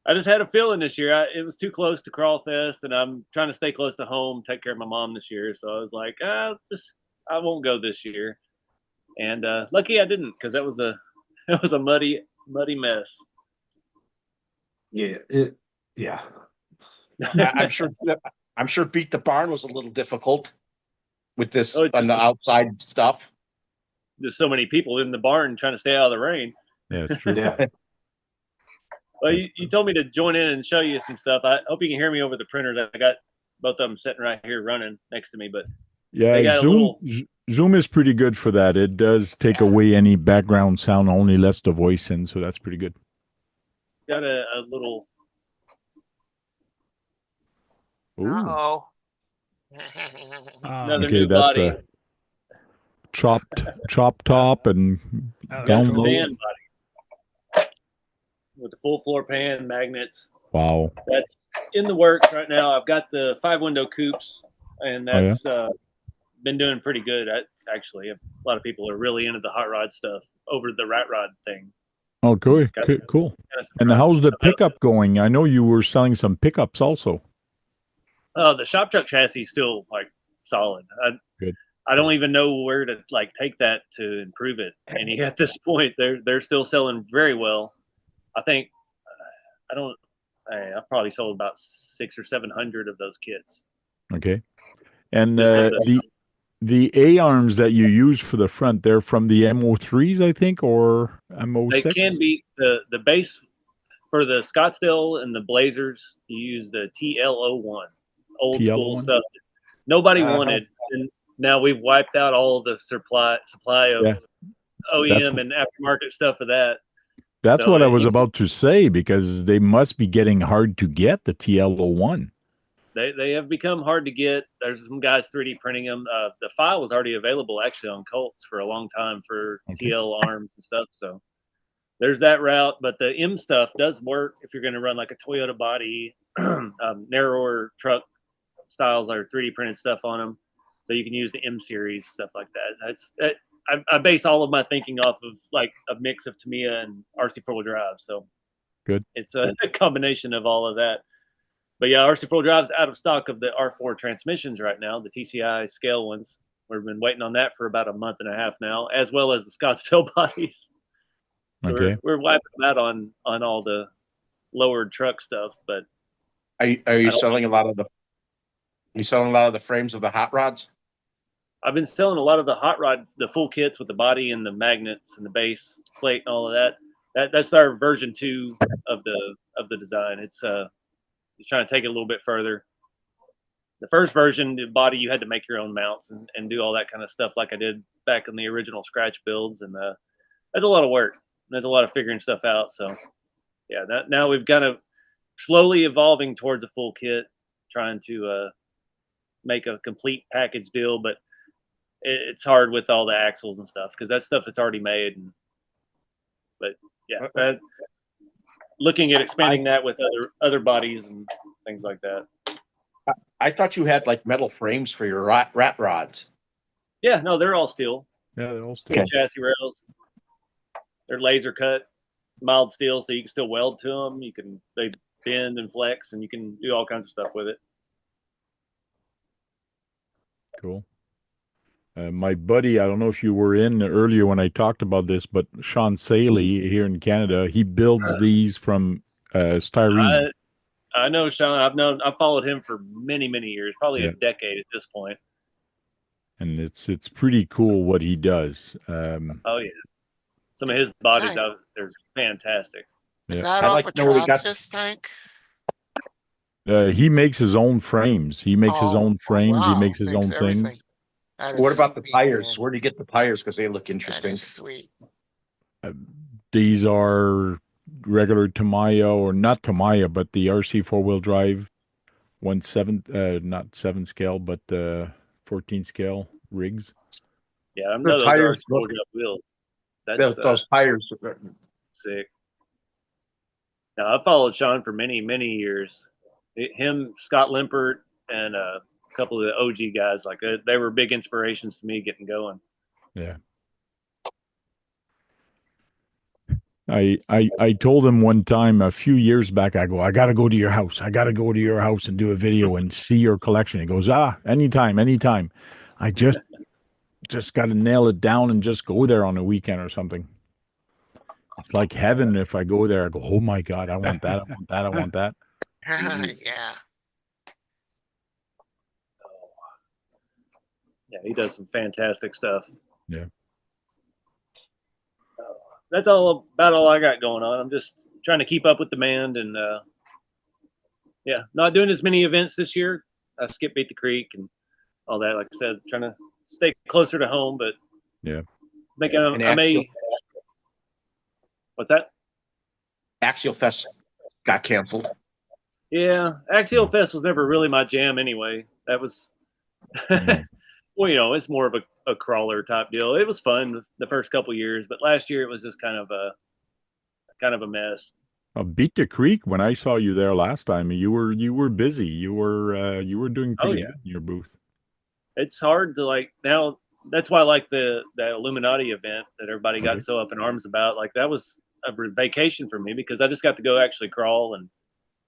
I just had a feeling this year. It was too close to Crawl Fest, and I'm trying to stay close to home, take care of my mom this year. So I was like, I won't go this year. And lucky I didn't, because it was a muddy mess. Yeah. Yeah. I'm sure Beat the Barn was a little difficult with this Oh, on the outside stuff. There's so many people in the barn trying to stay out of the rain. Yeah, it's true. Yeah. Well, you told me to join in and show you some stuff. I hope you can hear me over the printer. I got both of them sitting right here running next to me. But Yeah, They got a Zoom little- Zoom is pretty good for that. It does take away any background sound, only lets the voice in, so that's pretty good. got a little. Ooh. Uh-oh. Another Okay, new that's body. a chopped top and That Got looks down the low. fan body with the full floor pan magnets. Wow. That's in the works right now. I've got the 5-window coupes, and Oh, yeah? that's been doing pretty good. Actually, a lot of people are really into the hot rod stuff over the rat rod thing. Oh, cool. Got- Cool. Kinda And surprised. how's the pickup going? I know you were selling some pickups also. The shop truck chassis is still like solid. Good. I don't even know where to like take that to improve it. And at this point, they're still selling very well. I think I've probably sold about 600 or 700 of those kits. Okay. And Just have to- the A-arms that you use for the front, they're from the MO3s, I think, or They MO6? can be the base. for the Scottsdale and the Blazers, you use the TL01, old school TL01? stuff. Nobody Uh-huh. wanted, and now we've wiped out all the supply of Yeah. OEM and aftermarket stuff for that. That's So what I was you- about to say, because they must be getting hard to get, the TL01. They have become hard to get. There's some guys 3D printing them. The file was already available actually on Colts for a long time for Okay. TL arms and stuff. So there's that route. But the M stuff does work if you're going to run like a Toyota body, narrower truck styles or 3D printed stuff on them. So you can use the M series stuff like that. I base all of my thinking off of like a mix of Tamiya and RC 4-wheel drive. So Good. it's a combination of all of that. But yeah, RC 4-wheel drive's out of stock of the R4 transmissions right now, the TCI scale ones. We've been waiting on that for about a month and a half now, as well as the Scottsdale bodies. So Okay. we're wiping that on all the lowered truck stuff. But Are you I don't selling a lot of the? You selling a lot of the frames of the hot rods? I've been selling a lot of the hot rod, the full kits with the body and the magnets and the base plate and all of that. That's our version 2 of the design. It's trying to take it a little bit further. The first version, the body, you had to make your own mounts and do all that kind of stuff like I did back in the original scratch builds. And that's a lot of work. There's a lot of figuring stuff out. So yeah, now we've kind of slowly evolving towards a full kit, trying to make a complete package deal. But it's hard with all the axles and stuff because that stuff it's already made. But yeah, looking at expanding that with other bodies and things like that. I thought you had like metal frames for your rat rods. Yeah, no, they're all steel. Yeah, they're all Steel still. chassis rails. They're laser cut, mild steel, so you can still weld to them. They bend and flex, and you can do all kinds of stuff with it. Cool. My buddy, I don't know if you were in earlier when I talked about this, but Sean Saley here in Canada, he builds these from styrene. I know Sean. I've followed him for many years, probably a decade at this point. And it's pretty cool what he does. Oh yeah, some of his bodies out they're fantastic. Is Yeah. that I'd off like a to know where he got- Traxxas tank? He makes his own frames. He makes his Oh, own frames. He wow. makes his Makes own everything. things. That is What about the sweet, tires? man. Where do you get the tires? Because they look That interesting. is sweet. These are regular Tamiya, or not Tamiya, but the RC 4-wheel drive 1/7, not 7 scale, but 14 scale rigs. Yeah, I The know those tires are four wheels. That's Those tires. sick. Now I followed Sean for many years. Him, Scott Limpert, and a couple of the OG guys, like they were big inspirations to me getting going. Yeah. I told him one time a few years back, I go, I got to go to your house. I got to go to your house and do a video and see your collection. He goes, anytime. I just got to nail it down and just go there on a weekend or something. It's like heaven if I go there. I go, oh my God, I want that. I want that. I want that. Yeah. Yeah, he does some fantastic stuff. Yeah. That's all I got going on. I'm just trying to keep up with demand and yeah, not doing as many events this year. I skipped Beat the Creek and all that. Like I said, trying to stay closer to home, but yeah, I think I may. What's that? Axial Fest got canceled. Yeah, Axial Fest was never really my jam anyway. That was, well, it's more of a crawler type deal. It was fun the first couple years, but last year it was just kind of a mess. Beat the Creek. When I saw you there last time, you were busy. You were doing pretty good in your booth. It's hard to now. That's why I like the Illuminati event that everybody got so up in arms about. Like that was a vacation for me because I just got to go actually crawl and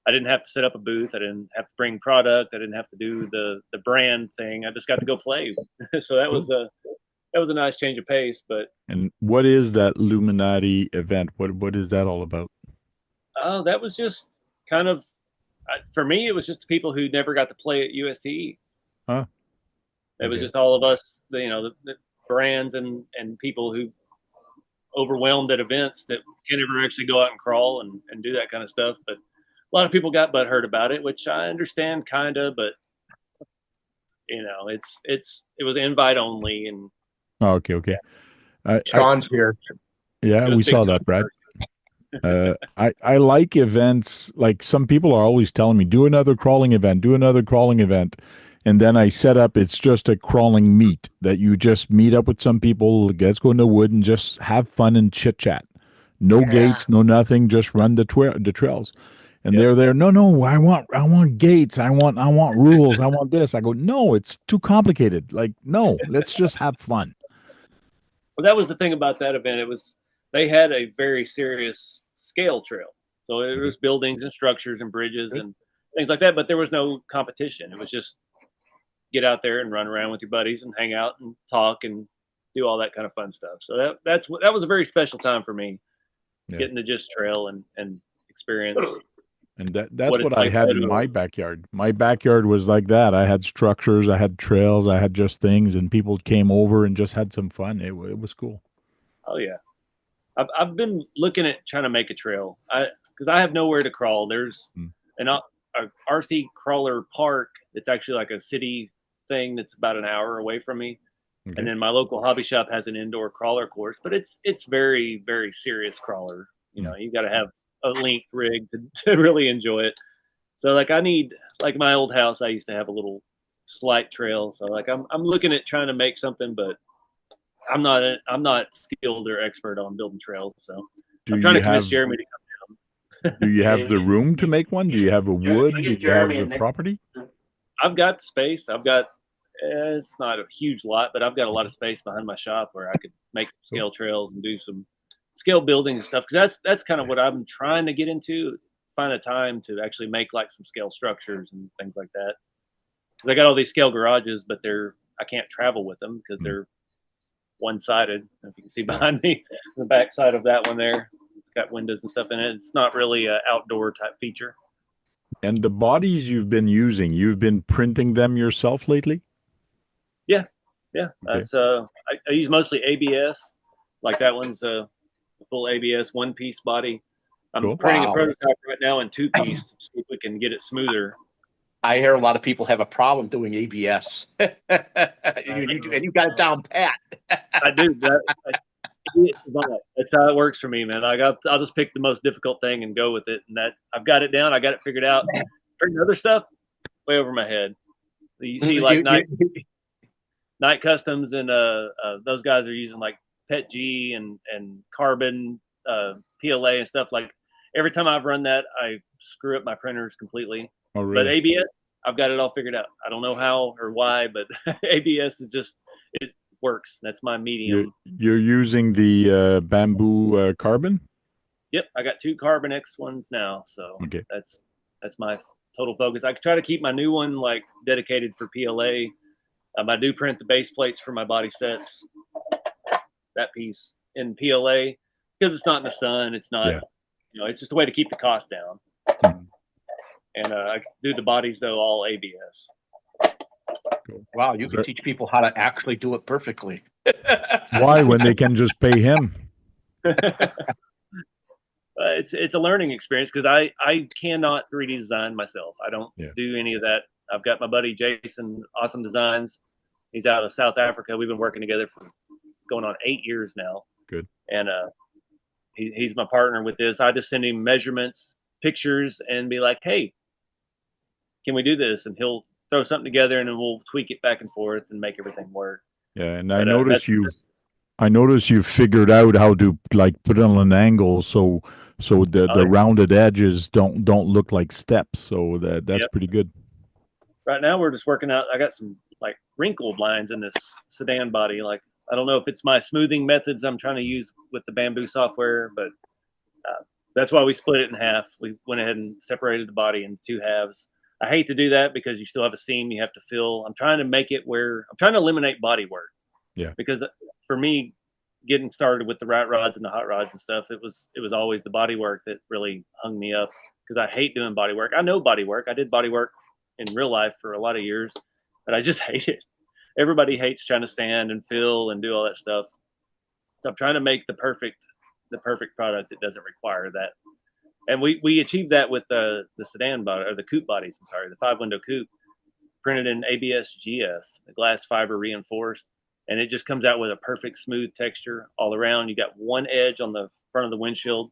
I didn't have to set up a booth. I didn't have to bring product. I didn't have to do the brand thing. I just got to go play. So that was a nice change of pace. But and what is that Illuminati event? What is that all about? Oh, that was just kind of for me. It was just the people who never got to play at USTE. Huh. It was just all of us, the brands and people who overwhelmed at events that can't ever actually go out and crawl and do that kind of stuff. But a lot of people got butthurt about it, which I understand kind of, but you know, it was invite only. And Oh, okay. Sean's here. Yeah, we saw that, Brad. I like events. Like some people are always telling me, do another crawling event. And then I set up, it's just a crawling meet that you just meet up with some people, let's go in the wood and just have fun and chit chat. No gates, no nothing, just run the trails. And they're there. No, I want gates. I want rules. I want this. I go, no, it's too complicated. Like, no, let's just have fun. Well, that was the thing about that event. They had a very serious scale trail. So it was buildings and structures and bridges and things like that, but there was no competition. It was just get out there and run around with your buddies and hang out and talk and do all that kind of fun stuff. So that was a very special time for me, getting to just trail and experience. And that's what I had in my backyard. My backyard was like that. I had structures, I had trails, I had just things, and people came over and just had some fun. It was cool. Oh yeah, I've been looking at trying to make a trail. Because I have nowhere to crawl. There's an RC crawler park that's actually like a city thing that's about an hour away from me. Okay. And then my local hobby shop has an indoor crawler course, but it's very, very serious crawler. You know, you got to have a length rig to really enjoy it. So like I need, like my old house, I used to have a little slight trail. So like I'm looking at trying to make something, but I'm not skilled or expert on building trails. So I'm trying to convince Jeremy to come down. Do you have the room to make one? Do you have a wood? Do you have the property? I've got space. I've got, it's not a huge lot, but I've got a lot of space behind my shop where I could make some scale trails and do some scale building and stuff. Because that's kind of what I'm trying to get into, find a time to actually make like some scale structures and things like that. Because I got all these scale garages, but I can't travel with them because they're one-sided. If you can see behind me, the back side of that one there, it's got windows and stuff in it. It's not really an outdoor type feature. And the bodies you've been using, you've been printing them yourself lately? Yeah. That's I use mostly ABS. Like that one's a full ABS one-piece body. I'm printing a prototype right now in two-piece to see if we can get it smoother. I hear a lot of people have a problem doing ABS. and you got it down pat. I do. That's how it works for me, man. I'll just pick the most difficult thing and go with it. And that I've got it down. I got it figured out. Printing other stuff, way over my head. You see, like Night Customs and those guys are using like PET G and carbon PLA and stuff. Like every time I've run that, I screw up my printers completely. Oh, really? But ABS, I've got it all figured out. I don't know how or why, but ABS is just, it works. That's my medium. You're using the bamboo carbon? Yep, I got 2 Carbon X ones now, so that's my total focus. I try to keep my new one like dedicated for PLA. I do print the base plates for my body sets. That piece in PLA because it's not in the sun. It's not, it's just a way to keep the cost down. And I do the bodies though all ABS. Wow, you can teach people how to actually do it perfectly. Why, when they can just pay him? It's a learning experience because I cannot 3D design myself. I don't do any of that. I've got my buddy Jason, Awesome Designs. He's out of South Africa. We've been working together for going on 8 years now. Good. And he's my partner with this. I just send him measurements, pictures, and be like, hey, can we do this? And he'll throw something together and then we'll tweak it back and forth and make everything work. Yeah, and I notice you've figured out how to like put it on an angle so the rounded edges don't look like steps. So that's pretty good. Right now we're just working out. I got some like wrinkled lines in this sedan body. Like I don't know if it's my smoothing methods I'm trying to use with the bamboo software, but that's why we split it in half. We went ahead and separated the body in 2 halves. I hate to do that because you still have a seam you have to fill. I'm trying to make it where I'm trying to eliminate body work. Yeah. Because for me, getting started with the rat rods and the hot rods and stuff, it was always the body work that really hung me up because I hate doing body work. I know body work. I did body work in real life for a lot of years, but I just hate it. Everybody hates trying to sand and fill and do all that stuff. So I'm trying to make the perfect the perfect product that doesn't require that. And we achieved that with the sedan body, or the coupe bodies. I'm sorry, the 5-window coupe, printed in ABS GF, the glass fiber reinforced, and it just comes out with a perfect smooth texture all around. You got one edge on the front of the windshield,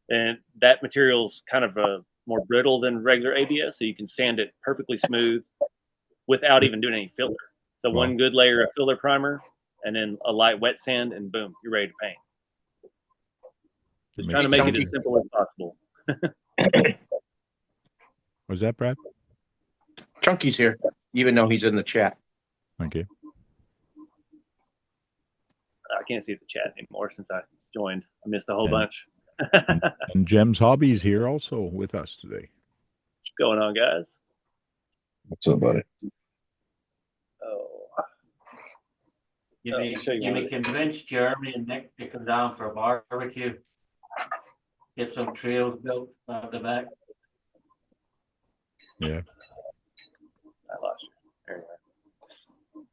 and that material's kind of more brittle than regular ABS, so you can sand it perfectly smooth without even doing any filler. So one good layer of filler primer, and then a light wet sand, and boom, you're ready to paint. Just trying to make it as simple as possible. Was that Brad? Chunky's here, even though he's in the chat. Okay. I can't see the chat anymore since I joined. I missed a whole bunch. And Jem's Hobbies here also with us today. What's going on, guys? What's up, buddy? Oh, You may convince Jeremy and Nick to come down for a barbecue. Get some trails built at the back. Yeah. I lost you. There you are.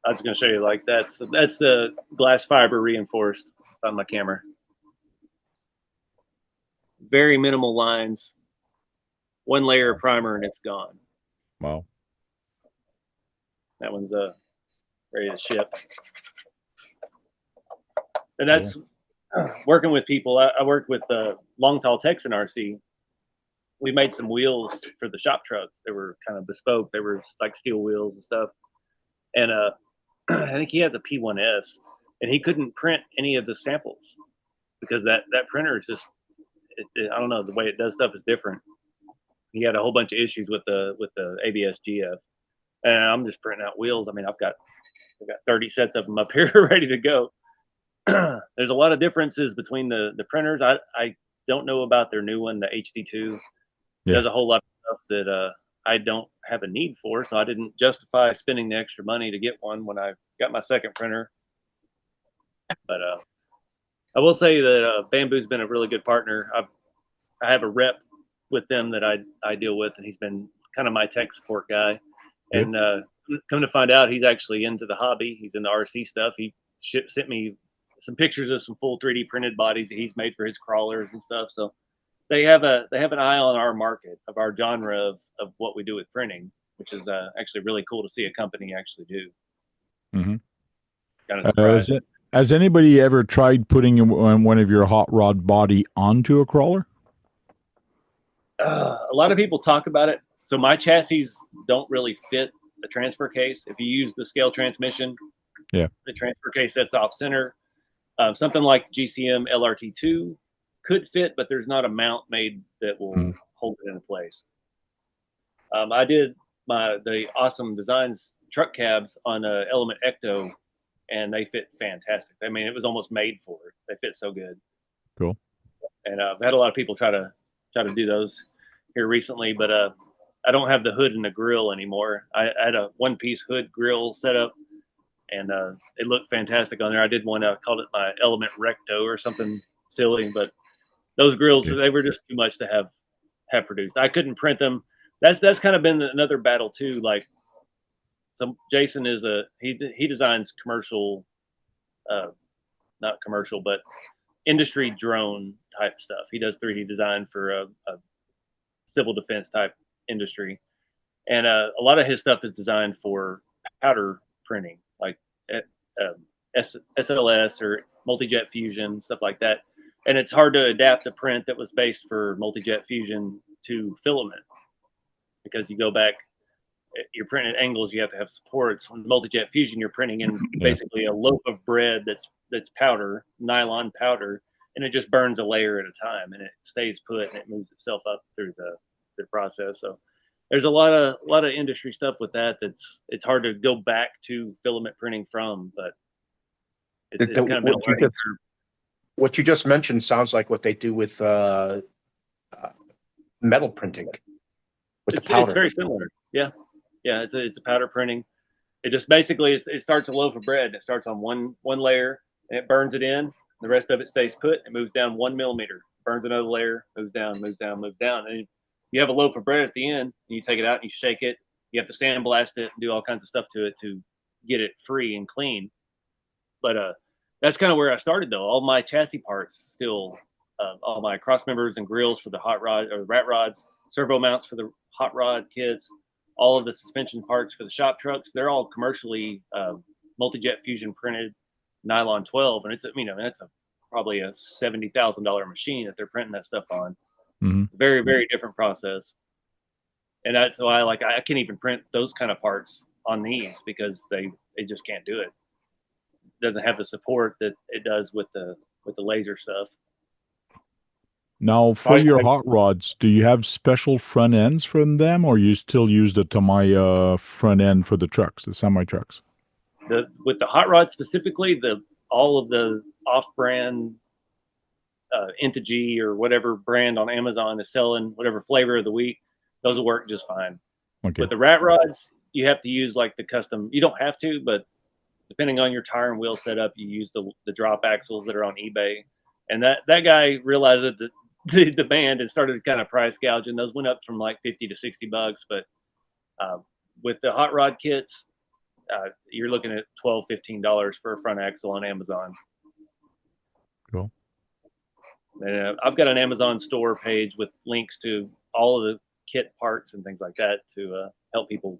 I was going to show you like that's the glass fiber reinforced on my camera. Very minimal lines, one layer of primer, and it's gone. Wow. That one's ready to ship. And that's working with people. I worked with Long Tall Texan RC. We made some wheels for the shop truck. They were kind of bespoke. They were like steel wheels and stuff. And I think he has a P1S, and he couldn't print any of the samples because that printer is just, I don't know, the way it does stuff is different. He had a whole bunch of issues with the ABS GF, and I'm just printing out wheels. I mean, I've got 30 sets of them up here ready to go. There's a lot of differences between the printers. I don't know about their new one, the HD2. Yeah. There's a whole lot of stuff that I don't have a need for, so I didn't justify spending the extra money to get one when I got my second printer. But I will say that Bamboo's been a really good partner. I have a rep with them that I deal with, and he's been kind of my tech support guy. Good. And come to find out, he's actually into the hobby. He's in the RC stuff. He sent me some pictures of some full 3D printed bodies that he's made for his crawlers and stuff. So they have an eye on our market, of our genre of what we do with printing, which is actually really cool to see a company actually do. Mm-hmm. Kind of surprised. Has anybody ever tried putting one of your hot rod body onto a crawler? A lot of people talk about it. So my chassis don't really fit the transfer case. If you use the scale transmission, yeah, the transfer case sets off center. Something like GCM LRT2 could fit, but there's not a mount made that will hold it in place. I did the Awesome Designs truck cabs on Element Ecto, and they fit fantastic. I mean, it was almost made for it. They fit so good. Cool. And I've had a lot of people try to do those here recently, but I don't have the hood and the grill anymore. I had a one-piece hood grill set up, and it looked fantastic on there. I did one, I called it my Element Recto or something silly, but those grills, they were just too much to have produced. I couldn't print them. That's kind of been another battle too. Like, so Jason is he designs commercial, not commercial, but industry drone type stuff. He does 3D design for a civil defense type industry. And a lot of his stuff is designed for powder printing, like SLS or multi-jet fusion, stuff like that. And it's hard to adapt a print that was based for multi-jet fusion to filament, because you go back, you're printing at angles, you have to have supports. On multi-jet fusion, you're printing in basically a loaf of bread that's powder, nylon powder, and it just burns a layer at a time, and it stays put, and it moves itself up through the process. So there's a lot of industry stuff with that. It's hard to go back to filament printing from, but it's kind of been a learning curve. What you just mentioned sounds like what they do with metal printing. It's very similar. Yeah. It's a powder printing. It just basically it starts a loaf of bread. It starts on one layer, and it burns it in. The rest of it stays put. It moves down 1 millimeter. Burns another layer. Moves down. Moves down. Moves down. And you have a loaf of bread at the end, and you take it out and you shake it. You have to sandblast it and do all kinds of stuff to it to get it free and clean. But that's kind of where I started, though. All my chassis parts still all my cross members and grills for the hot rod or rat rods, servo mounts for the hot rod kits, all of the suspension parts for the shop trucks. They're all commercially multi-jet fusion printed nylon 12, and it's that's probably a $70,000 machine that they're printing that stuff on. Very, very different process. And that's why I can't even print those kind of parts on these because they just can't do it. It doesn't have the support that it does with the laser stuff. Now, for your hot rods, do you have special front ends from them, or you still use the Tamiya front end for the trucks, the semi trucks? With the hot rod specifically, all of the off-brand Integy or whatever brand on Amazon is selling whatever flavor of the week, those will work just fine. Okay. With the rat rods, you have to use like the custom. You don't have to, but depending on your tire and wheel setup, you use the drop axles that are on eBay. And that guy realized that the demand and started kind of price gouging. Those went up from like $50 to $60. But with the hot rod kits, you're looking at $12, $15 for a front axle on Amazon. Cool. And I've got an Amazon store page with links to all of the kit parts and things like that to help people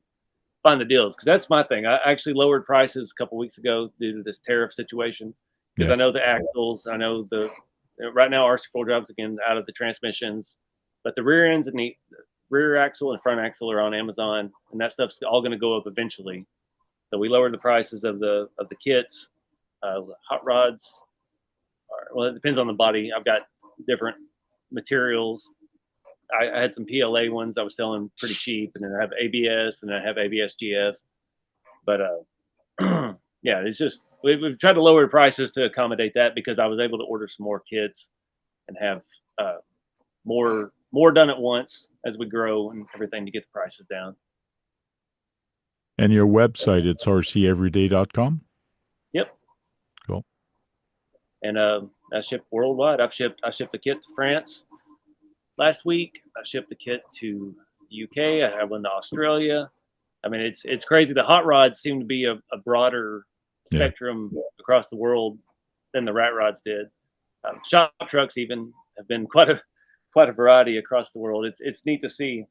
find the deals. Because that's my thing. I actually lowered prices a couple weeks ago due to this tariff situation. Because I know the axles, I know right now RC4 drives again out of the transmissions, but the rear ends and the rear axle and front axle are on Amazon, and that stuff's all going to go up eventually. So we lowered the prices of the kits, hot rods. Well, it depends on the body. I've got different materials. I had some PLA ones I was selling pretty cheap, and then I have ABS, and I have ABS GF. But yeah, it's just we've tried to lower the prices to accommodate that because I was able to order some more kits and have more done at once as we grow and everything to get the prices down. And your website, it's rceveryday.com? Yep. Cool. And I ship worldwide. I shipped the kit to France last week. I shipped the kit to UK. I have one to Australia. I mean, it's crazy. The hot rods seem to be a broader spectrum across the world than the rat rods did. Shop trucks even have been quite a variety across the world. It's neat to see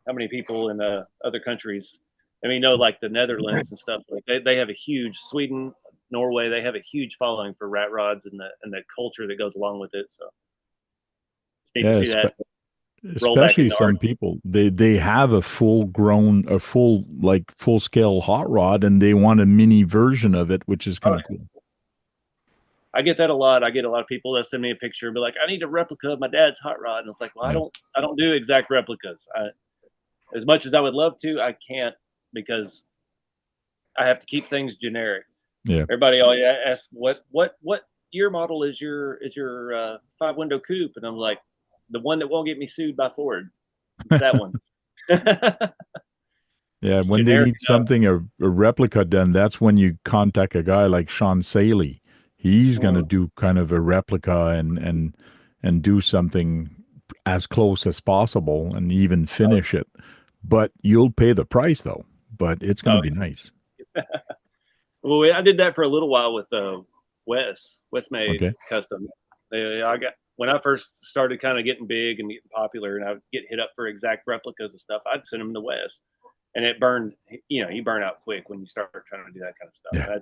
how many people in other countries. I mean, like the Netherlands and stuff. Like they have a huge Sweden, Norway. They have a huge following for rat rods and the culture that goes along with it. So it's neat to see that. Especially some people, they have a full scale hot rod, and they want a mini version of it, which is kind of cool. I get that a lot. I get a lot of people that send me a picture and be like, "I need a replica of my dad's hot rod," and it's like, "Well, I don't do exact replicas. As much as I would love to, I can't because I have to keep things generic." Yeah. Everybody always asks, "What year model is your 5-window coupe?" And I'm like, the one that won't get me sued by Ford. That one. Yeah, when they need something, a replica done, that's when you contact a guy like Sean Saley. He's going to do kind of a replica and do something as close as possible and even finish it. But you'll pay the price, though. But it's going to be nice. Well, I did that for a little while with Wes made Custom. When I first started kind of getting big and getting popular, and I would get hit up for exact replicas and stuff, I'd send them to Wes, and it burned. You burn out quick when you start trying to do that kind of stuff. Yeah.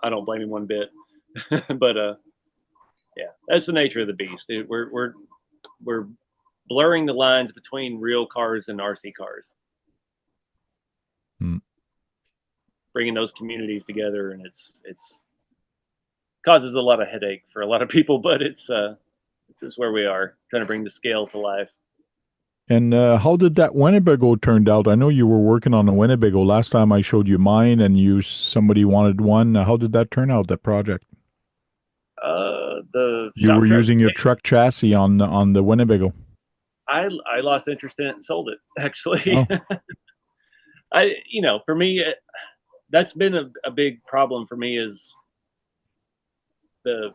I don't blame him one bit, but yeah, that's the nature of the beast. We're blurring the lines between real cars and RC cars, bringing those communities together, and it's causes a lot of headache for a lot of people, but it's just where we are trying to bring the scale to life. And how did that Winnebago turned out? I know you were working on a Winnebago last time. I showed you mine, and somebody wanted one. How did that turn out? That project? You were using your truck chassis on the Winnebago. I lost interest in it and sold it. Actually, for me, that's been a big problem for me is the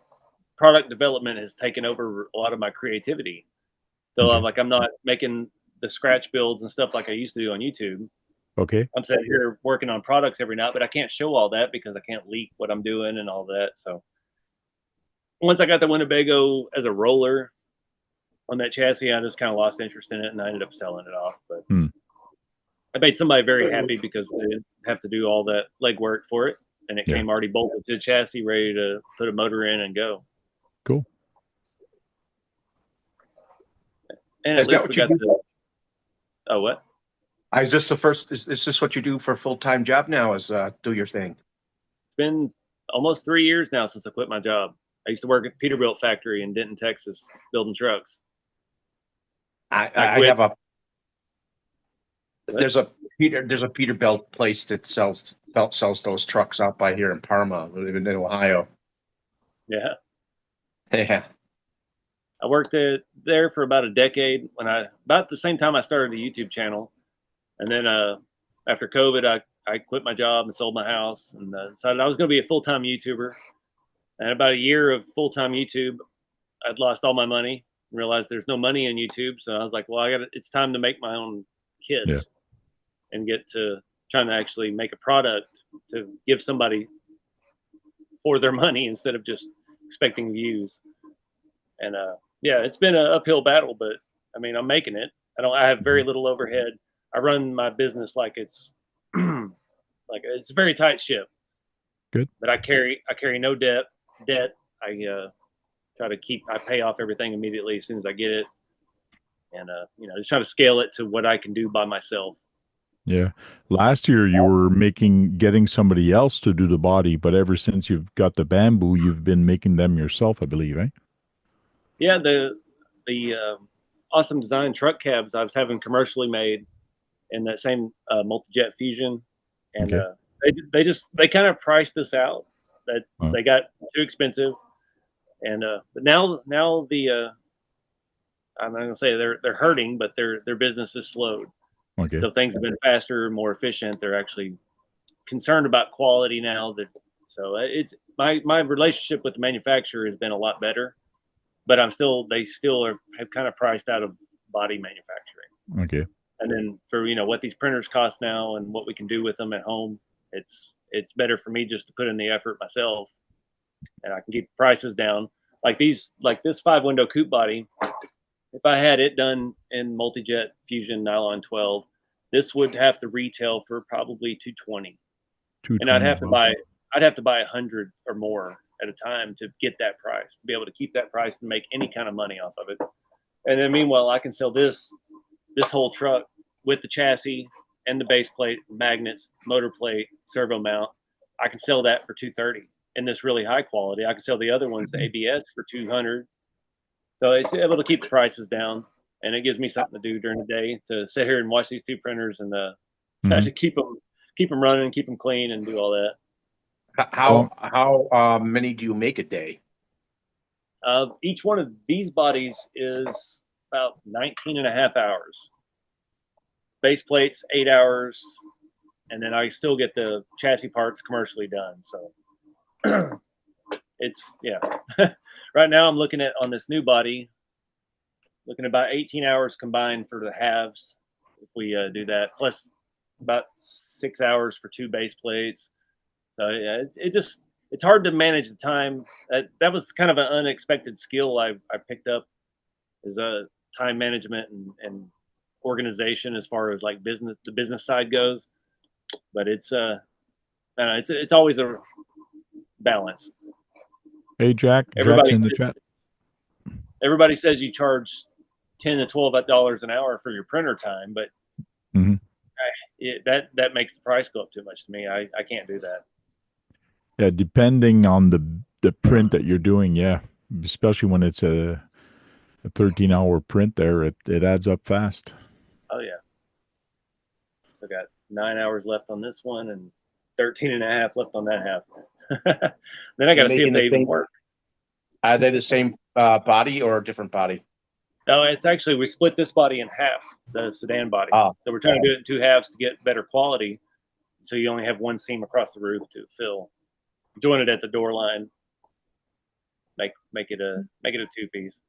product development has taken over a lot of my creativity. So I'm not making the scratch builds and stuff like I used to do on YouTube. Okay. I'm sitting here working on products every night, but I can't show all that because I can't leak what I'm doing and all that. So once I got the Winnebago as a roller on that chassis, I just kind of lost interest in it, and I ended up selling it off. But I made somebody very happy because they didn't have to do all that legwork for it, and it came already bolted to the chassis, ready to put a motor in and go. Cool. And at Is that least what we you got do? the. Oh, what? Is this the first? Is this what you do for a full-time job now? Is do your thing? It's been almost 3 years now since I quit my job. I used to work at Peterbilt factory in Denton, Texas, building trucks. I quit. have a. There's a Peterbilt place that sells those trucks out by here in Parma, in Ohio. Yeah. Yeah. I worked there for about a decade about the same time I started a YouTube channel. And then after COVID, I quit my job and sold my house and decided I was going to be a full-time YouTuber. And about a year of full-time YouTube, I'd lost all my money and realized there's no money in YouTube. So I was like, well, it's time to make my own kits and get to trying to actually make a product to give somebody for their money instead of just expecting views. And yeah, it's been an uphill battle, but I mean, I'm making it. I have very little overhead. I run my business like it's like it's a very tight ship. Good. But I carry no debt. I I pay off everything immediately as soon as I get it. And just try to scale it to what I can do by myself. Yeah. Last year you were getting somebody else to do the body, but ever since you've got the bamboo, you've been making them yourself, I believe, right? Yeah, the awesome design truck cabs I was having commercially made in that same multi-jet fusion, and they kind of priced this out that they got too expensive, and but now the I'm not gonna say they're hurting, but their business is slowed. Okay. So things have been faster, more efficient. They're actually concerned about quality now. So it's my relationship with the manufacturer has been a lot better, but they still have kind of priced out of body manufacturing. Okay. And then for what these printers cost now and what we can do with them at home, it's better for me just to put in the effort myself, and I can keep prices down. Like this 5-window coupe body, if I had it done in multi-jet fusion nylon 12, this would have to retail for probably $220, and I'd have to buy 100 or more at a time to get that price, to be able to keep that price and make any kind of money off of it. And then meanwhile, I can sell this whole truck with the chassis and the base plate, magnets, motor plate, servo mount. I can sell that for $230 in this really high quality. I can sell the other ones, the ABS, for $200. So it's able to keep the prices down, and it gives me something to do during the day to sit here and watch these two printers and to keep them running, keep them clean, and do all that. How many do you make a day? Each one of these bodies is about 19 and a half hours. Base plates, 8 hours, and then I still get the chassis parts commercially done. So it's right now I'm looking at on this new body, looking at about 18 hours combined for the halves if we do that, plus about 6 hours for 2 base plates. So yeah, it's hard to manage the time. That was kind of an unexpected skill I picked up, is time management and organization as far as like the business side goes. But it's always a balance. Hey Jack's in the chat. Everybody says you charge $10 to $12 an hour for your printer time, but that makes the price go up too much to me. I can't do that. Yeah, depending on the print that you're doing, especially when it's a 13-hour print there, it adds up fast. Oh yeah. So I got 9 hours left on this one and 13 and a half left on that half. Then I got to see if they even work. Are they the same body or a different body? No, it's actually, we split this body in half, the sedan body. So we're trying to do it in 2 halves to get better quality. So you only have one seam across the roof to fill. Join it at the door line. Make it a 2-piece.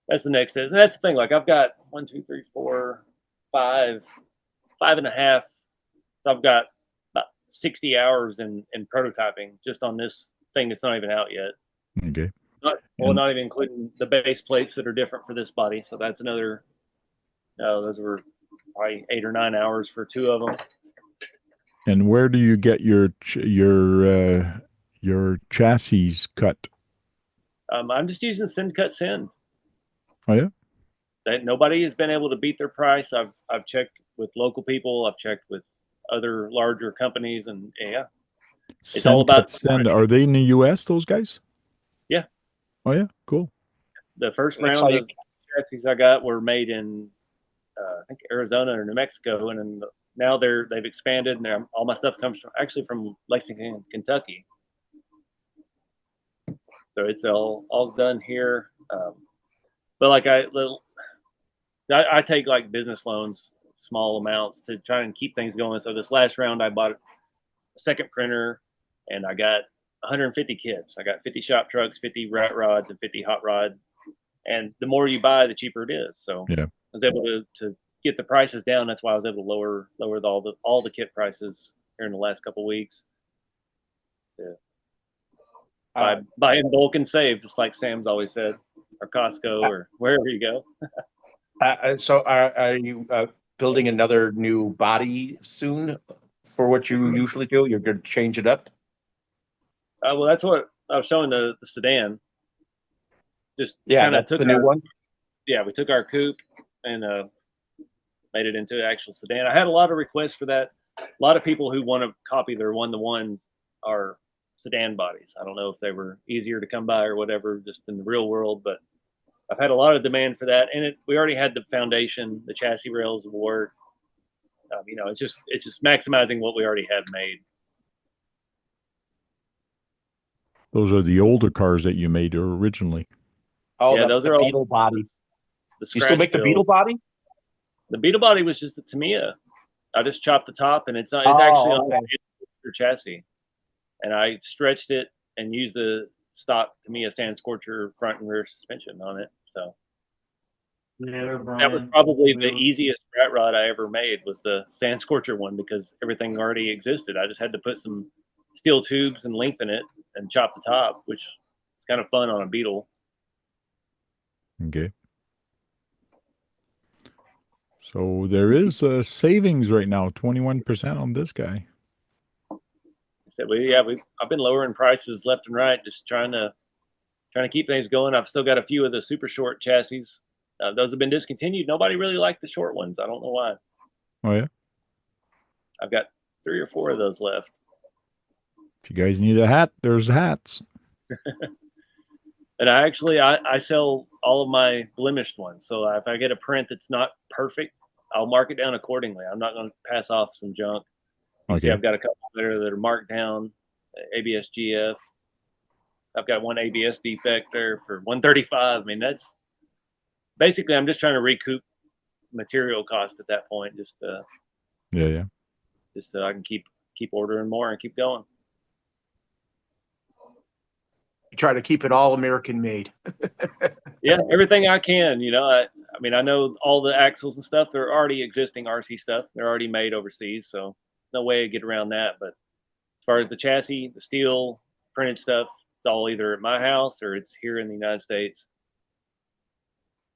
That's the next. And that's the thing. Like I've got 1, 2, 3, 4, 5 and a half. So I've got about 60 hours in prototyping just on this thing that's not even out yet. Okay. Not even including the base plates that are different for this body. So that's another. Those were probably 8 or 9 hours for 2 of them. And where do you get your chassis cut? I'm just using Send Cut Send. Oh yeah. Nobody has been able to beat their price. I've checked with local people. I've checked with other larger companies, and yeah, it's all about Send. Are they in the U.S.? Those guys? Yeah. Oh yeah, cool. The first That's round how of chassis I got were made in I think Arizona or New Mexico, and then now they've expanded, and all my stuff comes from Lexington, Kentucky. So it's all done here. But like I take like business loans, small amounts, to try and keep things going. So this last round, I bought a second printer, and I got 150 kits. I got 50 shop trucks, 50 rat rods, and 50 hot rod. And the more you buy, the cheaper it is. So yeah, I was able to get the prices down. That's why I was able to lower all the kit prices here in the last couple of weeks. Yeah. Buy in bulk and save, just like Sam's always said, or Costco, or wherever you go. So are you building another new body soon for what you usually do? You're going to change it up? Well, that's what I was showing the sedan. Just Yeah, that's the new one. Yeah, we took our coupe and made it into an actual sedan. I had a lot of requests for that. A lot of people who want to copy their one-to-ones are sedan bodies. I don't know if they were easier to come by or whatever, just in the real world, but I've had a lot of demand for that. And we already had the foundation, the chassis rails will work. It's just maximizing what we already had made. those are the older cars that you made originally. Oh, yeah, those are Beetle body. You still make the Beetle body? The Beetle body was just a Tamiya. I just chopped the top, and it's actually on the chassis. And I stretched it and used the stock Tamiya Sand Scorcher front and rear suspension on it. So that was probably the easiest rat rod I ever made, was the Sand Scorcher one, because everything already existed. I just had to put some steel tubes and lengthen it and chop the top, which is kind of fun on a Beetle. Okay. So there is savings right now, 21% on this guy. So I've been lowering prices left and right, just trying to keep things going. I've still got a few of the super short chassis. Those have been discontinued. Nobody really liked the short ones. I don't know why. Oh yeah. I've got 3 or 4 of those left. If you guys need a hat, there's hats. And I sell all of my blemished ones. So if I get a print that's not perfect, I'll mark it down accordingly. I'm not going to pass off some junk. You see, I've got a couple that are marked down, ABS GF. I've got one ABS defect there for 135. I mean, that's basically, I'm just trying to recoup material cost at that point. Just so I can keep ordering more and keep going. You try to keep it all American made. Yeah, everything I can. I know all the axles and stuff, they're already existing RC stuff. They're already made overseas, so no way to get around that. But as far as the chassis, the steel, printed stuff, it's all either at my house or it's here in the United States.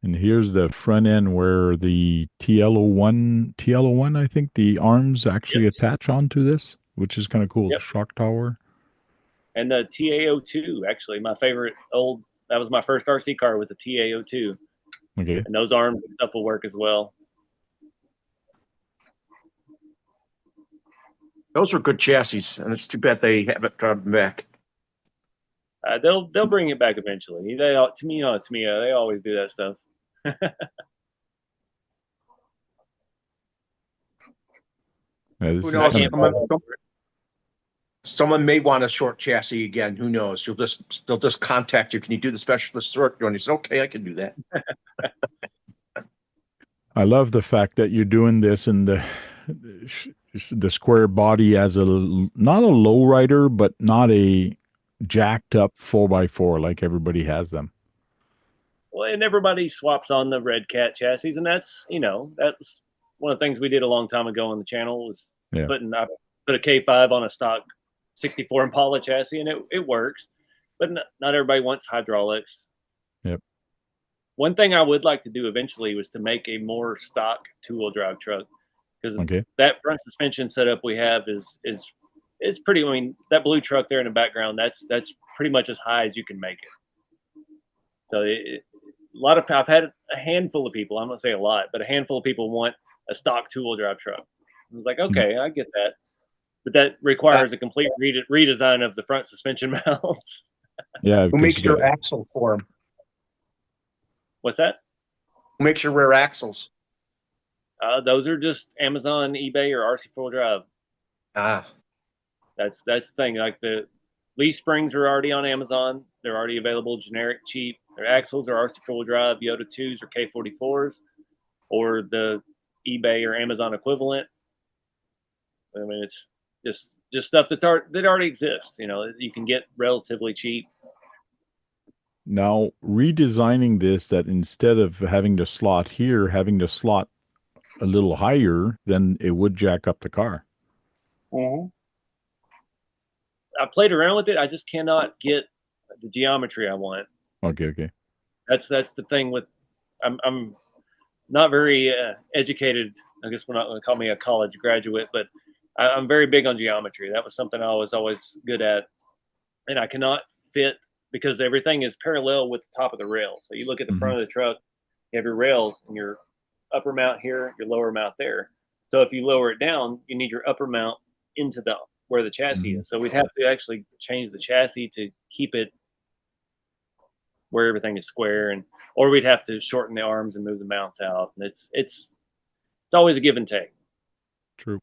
And here's the front end where the TL01, I think the arms actually attach onto this, which is kind of cool. The shock tower. And the TA02, actually, my favorite that was my first RC car, was a TA02. Okay. And those arms and stuff will work as well. Those were good chassis, and it's too bad they haven't come back. They'll bring it back eventually. Tamiya, they always do that stuff. Who knows? Someone may want a short chassis again. Who knows? They'll just contact you. Can you do the specialist short one? You say, okay, I can do that. I love the fact that you're doing this in the square body as not a low rider, but not a jacked up 4x4 like everybody has them. Well, and everybody swaps on the Red Cat chassis, and that's one of the things we did a long time ago on the channel, was I put a K5 on a stock 64 Impala chassis, and it works. but not everybody wants hydraulics. Yep. One thing I would like to do eventually was to make a more stock 2-wheel drive truck, because that front suspension setup we have is pretty. I mean, that blue truck there in the background, that's pretty much as high as you can make it. So I've had a handful of people, I'm not saying a lot, but a handful of people want a stock 2-wheel drive truck. I was like, okay, I get that, but that requires a complete redesign of the front suspension mounts. Yeah. Who makes your axle for them? What's that? Who makes your rear axles? Those are just Amazon, eBay, or RC4 Drive. That's the thing. Like the leaf springs are already on Amazon. They're already available, generic, cheap. Their axles are RC4 Drive, Yoda 2s or K44s, or the eBay or Amazon equivalent. I mean, it's just stuff that already exists. You know, you can get relatively cheap. Now, redesigning this, that instead of having the slot here, having the slot a little higher, then it would jack up the car. I played around with it. I just cannot get the geometry I want. Okay. That's the thing with I'm not very educated. I guess we're not going to call me a college graduate, but I'm very big on geometry. That was something I was always good at, and I cannot fit, because everything is parallel with the top of the rail. So you look at the front of the truck, you have your rails and your upper mount here, your lower mount there. So if you lower it down, you need your upper mount into where the chassis is. So we'd have to actually change the chassis to keep it where everything is square, or we'd have to shorten the arms and move the mounts out. And it's always a give and take. True.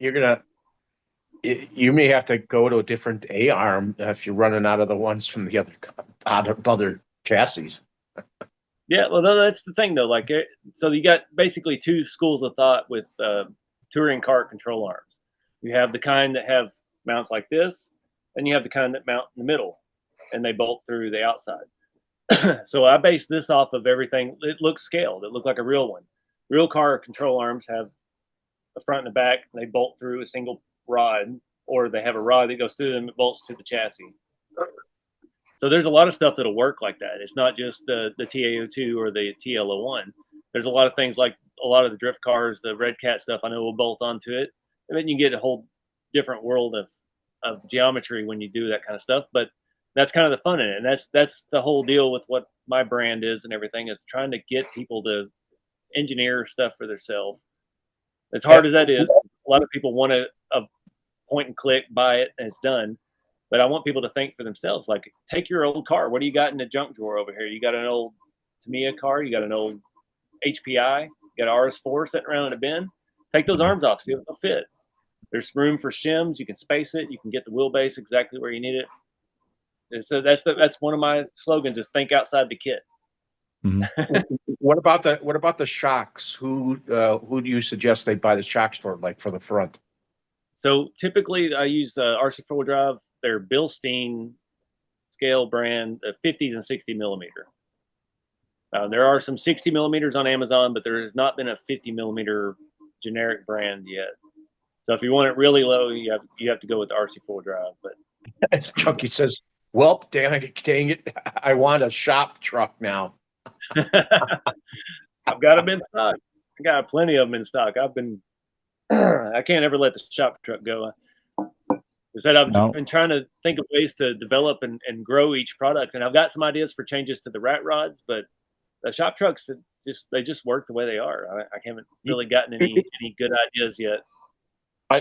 You may have to go to a different A-arm if you're running out of the ones from the other chassis. Yeah, well, that's the thing though. Like, so you got basically two schools of thought with touring car control arms. You have the kind that have mounts like this, and you have the kind that mount in the middle, and they bolt through the outside. So I base this off of everything. It looks scaled. It looked like a real one. Real car control arms have the front and the back. And they bolt through a single rod, or they have a rod that goes through them. It bolts to the chassis. So there's a lot of stuff that'll work like that. It's not just the TAO2 or the TL01. There's a lot of things, like a lot of the drift cars, the Red Cat stuff, I know will bolt onto it. And then you get a whole different world of geometry when you do that kind of stuff. But that's kind of the fun in it. And that's the whole deal with what my brand is and everything, is trying to get people to engineer stuff for themselves. As hard as that is, a lot of people want a point and click, buy it, and it's done. But I want people to think for themselves. Like, take your old car. What do you got in the junk drawer over here? You got an old Tamiya car. You got an old HPI. You got an RS4 sitting around in a bin. Take those arms off. See if they'll fit. There's room for shims. You can space it. You can get the wheelbase exactly where you need it. And so that's one of my slogans, is think outside the kit. What about the shocks? Who do you suggest they buy the shocks for? Like for the front? So typically I use RC4 Drive. They're Bilstein scale brand, 50s and 60 millimeter. There are some 60 millimeters on Amazon, but there has not been a 50 millimeter generic brand yet. So if you want it really low, you have to go with the RC4 Drive. But Chunky says, "Well, dang it, I want a shop truck now." I've got them in stock. I got plenty of them in stock. I can't ever let the shop truck go. I've been trying to think of ways to develop and grow each product, and I've got some ideas for changes to the rat rods, but the shop trucks they just work the way they are. I haven't really gotten any good ideas yet.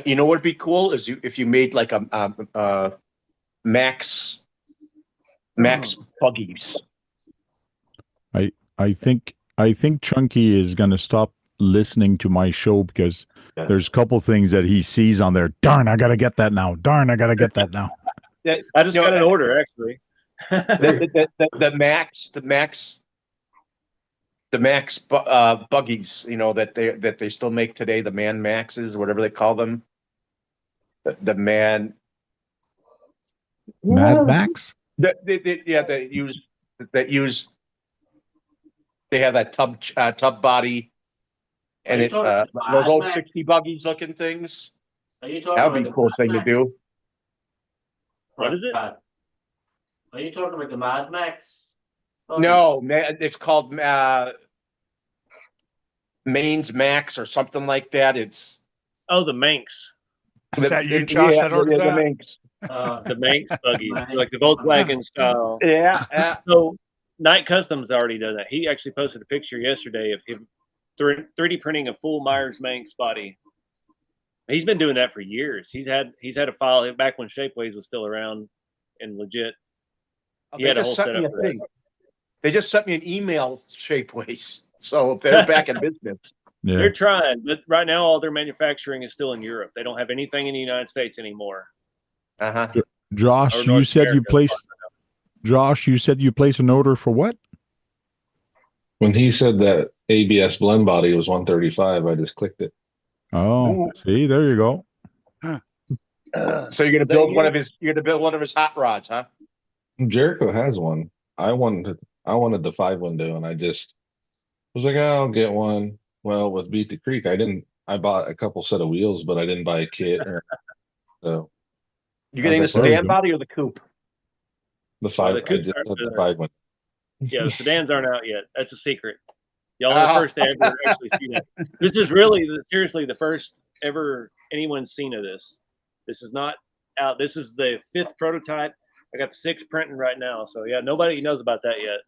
You know what would be cool is if you made like a max buggies. I think Chunky is going to stop listening to my show because there's a couple things that he sees on there. Darn, I got to get that now. Darn, I got to get that now. I just got an order, actually. the max buggies, you know, that they still make today, the Man Maxes, whatever they call them. The Mad Max? They have that tub body, and it's those old 60 buggies looking things. Are you talking That would be a cool thing to do. What is it? Are you talking about the Mad Max? No, it's called Maine's Max or something like that. It's Oh, the Manx. Is that you, Josh, that ordered the that? Manx. The Manx buggies, like the Volkswagen style. Yeah. So Night Customs already done that. He actually posted a picture yesterday of him 3D printing a full Myers Manx body. He's been doing that for years. He's had a file back when Shapeways was still around and legit. He They had a just whole sent me setup a for that. thing. They just sent me an email, Shapeways, so they're back in business. Yeah. They're trying, but right now all their manufacturing is still in Europe. They don't have anything in the United States anymore. Josh, Or North you said you America. placed. Josh, you said you placed an order for what? When he said that ABS blend body was 135, I just clicked it. Oh, see, there you go. So you're gonna build one of his. You're gonna build one of his hot rods, huh? Jericho has one. I wanted the 5 window, and I just was like, oh, I'll get one. Well, with Beat the Creek, I bought a couple set of wheels, but I didn't buy a kit. So You getting the was like, sedan body or the coupe? the 5. the I coupes just aren't had the good. 5 window. Yeah, the sedans aren't out yet. That's a secret. Y'all are the first to ever actually see that. This is really, seriously, the first ever anyone's seen of this. This is not out. This is the 5th prototype. I got the 6th printing right now. So yeah, nobody knows about that yet.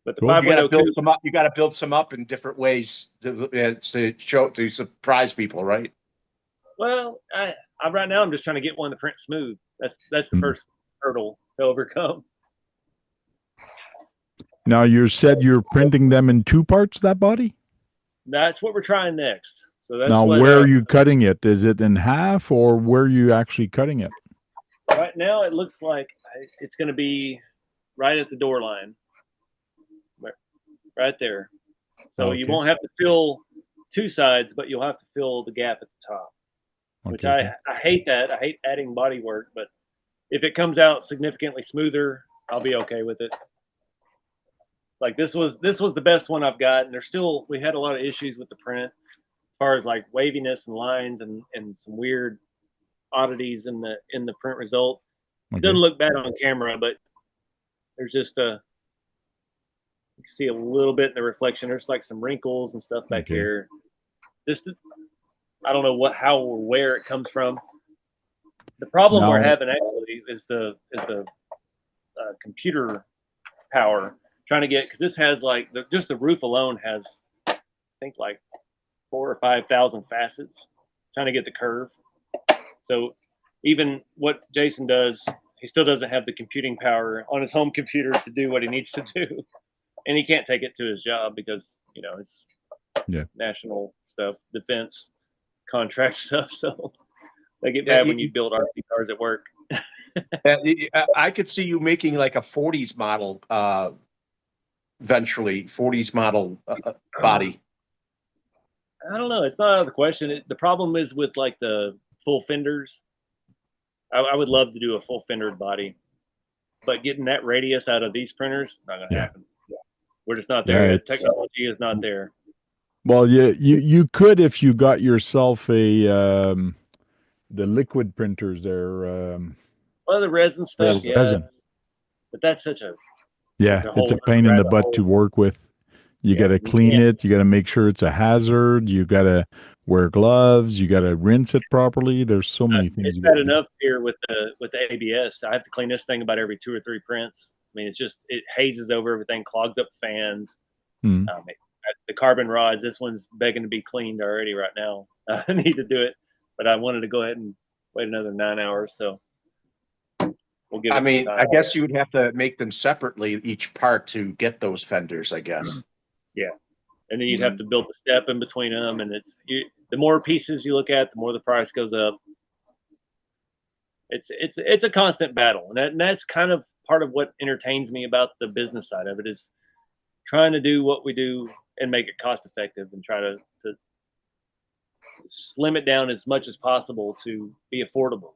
But the Cool. 5 You gotta window build coupe, some up. You gotta build some up in different ways to show to surprise people, right? well, I right now I'm just trying to get one to print smooth. That's the first hurdle to overcome. Now you said you're printing them in 2 parts, that body? That's what we're trying next. So that's Now, what, where are you cutting it? Is it in half or where are you actually cutting it? right now it looks like it's going to be right at the door line, right there. So you won't have to fill 2 sides, but you'll have to fill the gap at the top, which I hate that. I hate adding body work, but if it comes out significantly smoother, I'll be okay with it. Like this was the best one I've got, and we had a lot of issues with the print as far as like waviness and lines and some weird oddities in the print result. It doesn't look bad on camera, but there's just you can see a little bit in the reflection. There's like some wrinkles and stuff back here. I don't know how or where it comes from. The problem we're having actually is the computer power. Trying to get, because this has like just the roof alone has, I think, like 4,000 or 5,000 facets. Trying to get the curve. So even what Jason does, he still doesn't have the computing power on his home computer to do what he needs to do, and he can't take it to his job because it's national stuff, defense contract stuff. So they get mad when you build RC cars at work. I could see you making like a 40s model. Eventually 40s model body. I don't know. It's not out of the question. The problem is with like the full fenders. I would love to do a full fendered body, but getting that radius out of these printers, not going to happen. We're just not there yet. Technology is not there. Well, you could if you got yourself the liquid printers there. Well, the resin stuff, resin. But that's such a it's a pain in the butt to work with. You got to clean it. You got to make sure it's a hazard. You got to wear gloves. You got to rinse it properly. There's so many things. It's bad enough here with the ABS. I have to clean this thing about every 2 or 3 prints. I mean, it hazes over everything, clogs up fans. The carbon rods, this one's begging to be cleaned already right now. I need to do it, but I wanted to go ahead and wait another 9 hours. So we'll give it some time. I guess you would have to make them separately, each part, to get those fenders, I guess. Yeah. And then you'd have to build a step in between them. And the more pieces you look at, the more the price goes up. It's a constant battle. And that's kind of part of what entertains me about the business side of it, is trying to do what we do and make it cost effective and try to slim it down as much as possible to be affordable.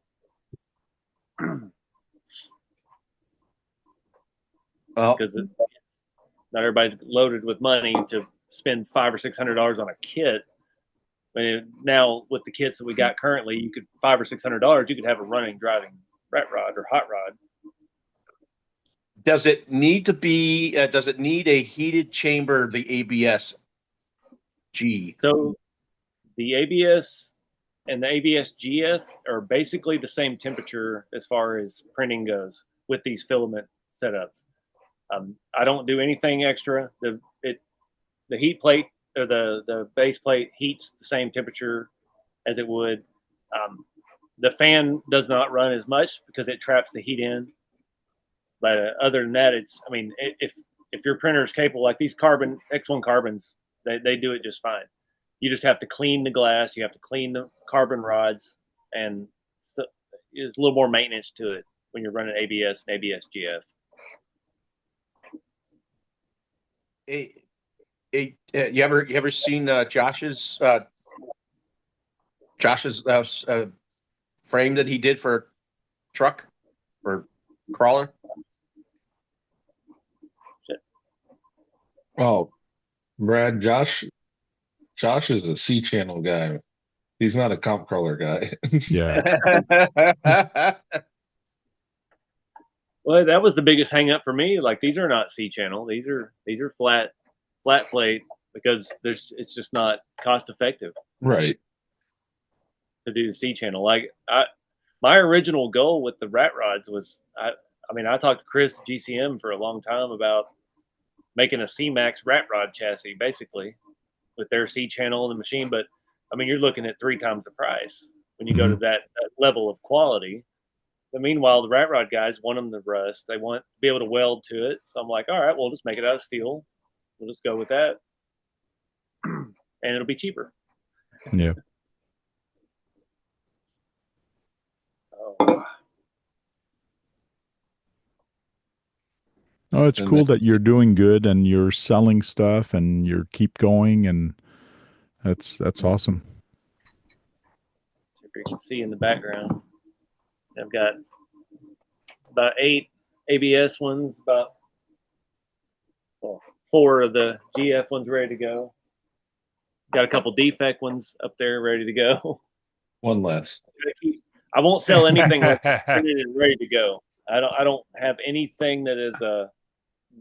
Well, because not everybody's loaded with money to spend $500 or $600 on a kit. Now with the kits that we got currently, you could $500 or $600, you could have a running, driving rat rod or hot rod. Does it need to be? Does it need a heated chamber? The ABS G. So the ABS and the ABS GF are basically the same temperature as far as printing goes with these filament setups. I don't do anything extra. The heat plate or the base plate heats the same temperature as it would. The fan does not run as much because it traps the heat in. But other than that, if your printer is capable, like these carbon X1 carbons, they do it just fine. You just have to clean the glass, you have to clean the carbon rods, and so there's a little more maintenance to it when you're running ABS and ABS GF. You ever seen Josh's frame that he did for truck or crawler? Oh, Brad, Josh is a C channel guy. He's not a comp crawler guy. Yeah. Well, that was the biggest hang up for me. Like, these are not C channel. These are flat plate because it's just not cost effective. Right. To do the C channel. Like my original goal with the rat rods was I talked to Chris at GCM for a long time about making a C-Max rat rod chassis basically with their C channel in the machine, but you're looking at 3 times the price when you go to that level of quality. But meanwhile, the rat rod guys want them to rust. They want to be able to weld to it. So I'm like, all right, we'll just make it out of steel. We'll just go with that. And it'll be cheaper. Yeah. Oh, it's cool that you're doing good and you're selling stuff and you keep going, and that's awesome. So if you can see in the background, I've got about 8 ABS ones, about 4 of the GF ones ready to go. Got a couple defect ones up there ready to go. One less. I won't sell anything that's ready to go. I don't have anything that is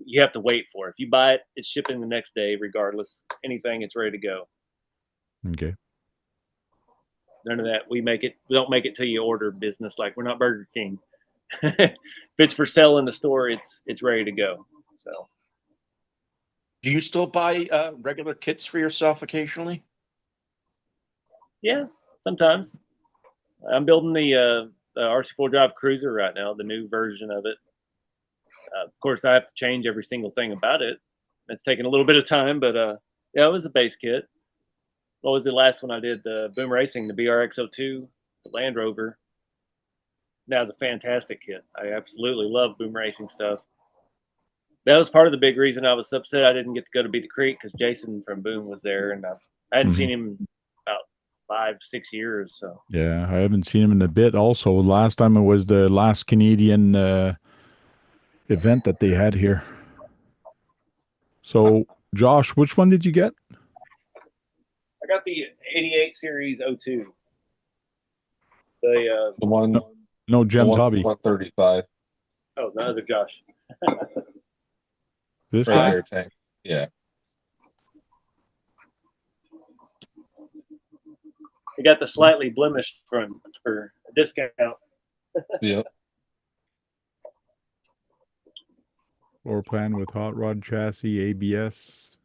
you have to wait for. If you buy it, it's shipping the next day, regardless. Anything, it's ready to go. Okay. None of that. We don't make it till you order business. Like, we're not Burger King. If it's for sale in the store, it's ready to go. So, do you still buy regular kits for yourself occasionally? Yeah, sometimes. I'm building the RC4 Drive Cruiser right now, the new version of it. Of course, I have to change every single thing about it. It's taken a little bit of time, but yeah, it was a base kit. What was the last one I did? The Boom Racing, the BRX02, the Land Rover. That was a fantastic kit. I absolutely love Boom Racing stuff. That was part of the big reason I was upset I didn't get to go to Beat the Creek, because Jason from Boom was there, and I hadn't seen him about 5-6 years. So yeah, I haven't seen him in a bit. Also, last time it was the last Canadian event that they had here. So, Josh, which one did you get? I got the 88 Series 02. The one. No, Jim's Hobby. 135. Oh, the other Josh. This guy? Air tank. Yeah. You got the slightly blemished front for a discount. Yep. Floor plan with hot rod chassis, ABS.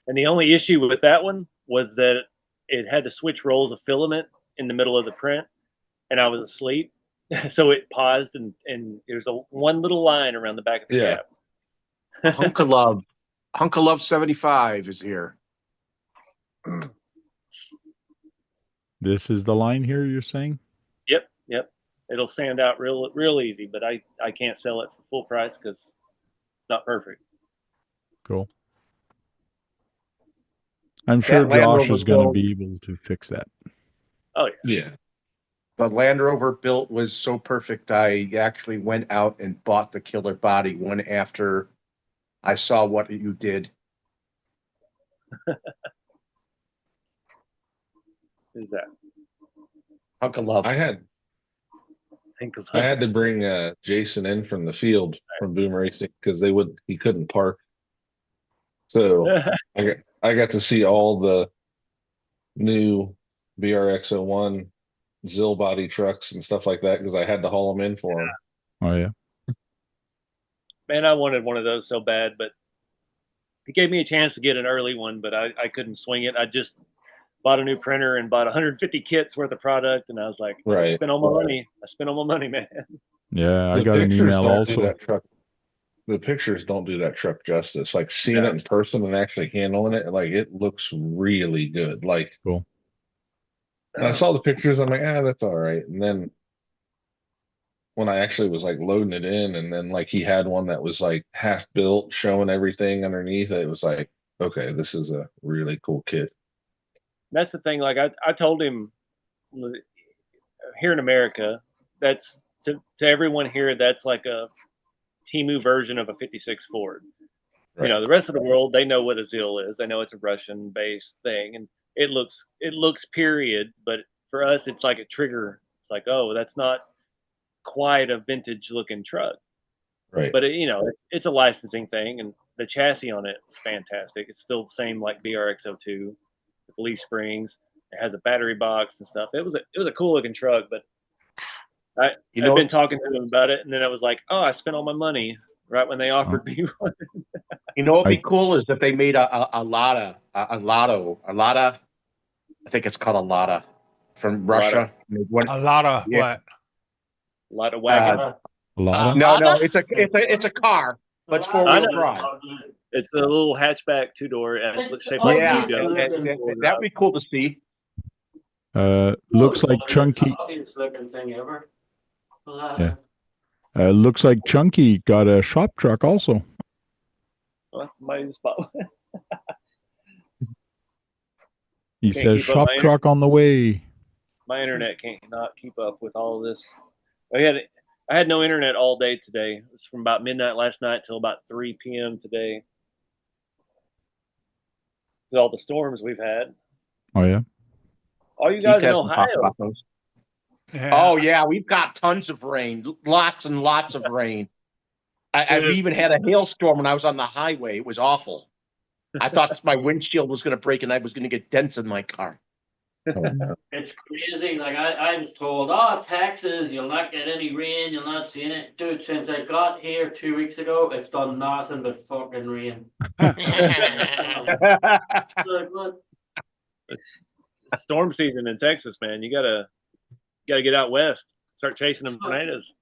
And the only issue with that one was that it had to switch rolls of filament in the middle of the print, and I was asleep. So it paused, and there's one little line around the back of the cap. Hunk of Love 75 is here. This is the line here you're saying? Yep. It'll stand out real easy, but I can't sell it for full price because it's not perfect. Cool. I'm sure Josh is going to be able to fix that. Oh, yeah. Yeah. The Land Rover built was so perfect. I actually went out and bought the killer body one after I saw what you did. Who's that? Uncle Love. I had to bring Jason in from the field from Boom Racing because he couldn't park. So I got to see all the new BRX-01 Zill body trucks and stuff like that because I had to haul them in for him. Oh yeah. Man, I wanted one of those so bad, but he gave me a chance to get an early one, but I couldn't swing it. I just bought a new printer and bought 150 kits worth of product, and I was like, I spent all my money. I spent all my money, man. Yeah, I got an email also. The pictures don't do that truck justice. Like seeing it in person and actually handling it, like it looks really good. Like cool. I saw the pictures, I'm like, that's all right. And then when I actually was like loading it in, and then like he had one that was like half built, showing everything underneath it, was like, okay, this is a really cool kit. That's the thing. Like I told him here in America, that's to everyone here, that's like a Temu version of a 56 Ford. Right. You know, the rest of the world, they know what a Zill is. They know it's a Russian-based thing, and it looks period. But for us, it's like a trigger. It's like, oh, that's not quite a vintage-looking truck. Right. But it's a licensing thing, and the chassis on it is fantastic. It's still the same like BRX-02 with leaf springs. It has a battery box and stuff. It was a cool-looking truck, but I've been talking to him about it, and then I was like, oh, I spent all my money right when they offered me one. You know what'd be cool is if they made a Lada. I think it's called a Lada from Russia. A lot of what? A lot of wagon. No, it's a car, but it's 4-wheel drive. It's a little hatchback 2-door shaped like a Yugo. That'd be cool to see. Looks like Chunky. Yeah. Looks like Chunky got a shop truck also. Well, that's somebody's spot. He says shop truck on the way. My internet can't not keep up with all of this. I had no internet all day today. It was from about midnight last night till about 3 p.m. today. With all the storms we've had. Oh yeah. All you guys in Ohio. Yeah. Oh yeah, we've got tons of rain, lots and lots of rain. I've even had a hailstorm when I was on the highway. It was awful. I thought my windshield was going to break and I was going to get dents in my car. It's crazy. Like I was told, Texas, you'll not get any rain, you'll not see it. Dude, since I got here 2 weeks ago, it's done nothing but fucking rain. It's storm season in Texas, man. You gotta get out west, start chasing them tornadoes.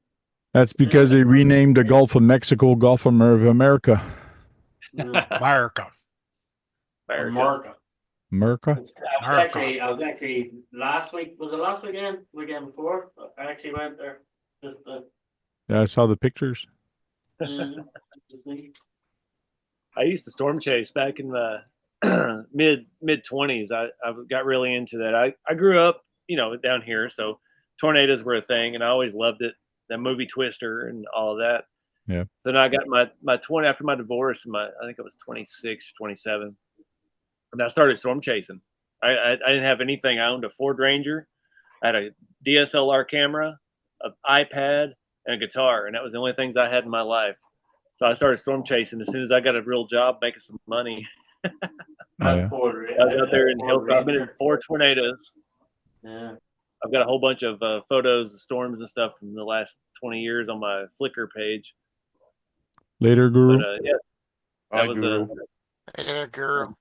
That's because they renamed the Gulf of Mexico Gulf of America. America. I was actually last week. Was it last weekend? Weekend before? I actually went there. Yeah, I saw the pictures. I used to storm chase back in the mid 20s. I got really into that. I grew up, down here, so tornadoes were a thing, and I always loved it. The movie Twister and all of that. Yeah. Then I got my 20 after my divorce. I think I was 26, 27. And I started storm chasing. I didn't have anything. I owned a Ford Ranger. I had a DSLR camera, an iPad, and a guitar, and that was the only things I had in my life. So I started storm chasing as soon as I got a real job making some money. I was out there in Hillsborough. I've been in 4 tornadoes. Yeah. I've got a whole bunch of photos of storms and stuff from the last 20 years on my Flickr page. Later, Guru. But, yeah, that was a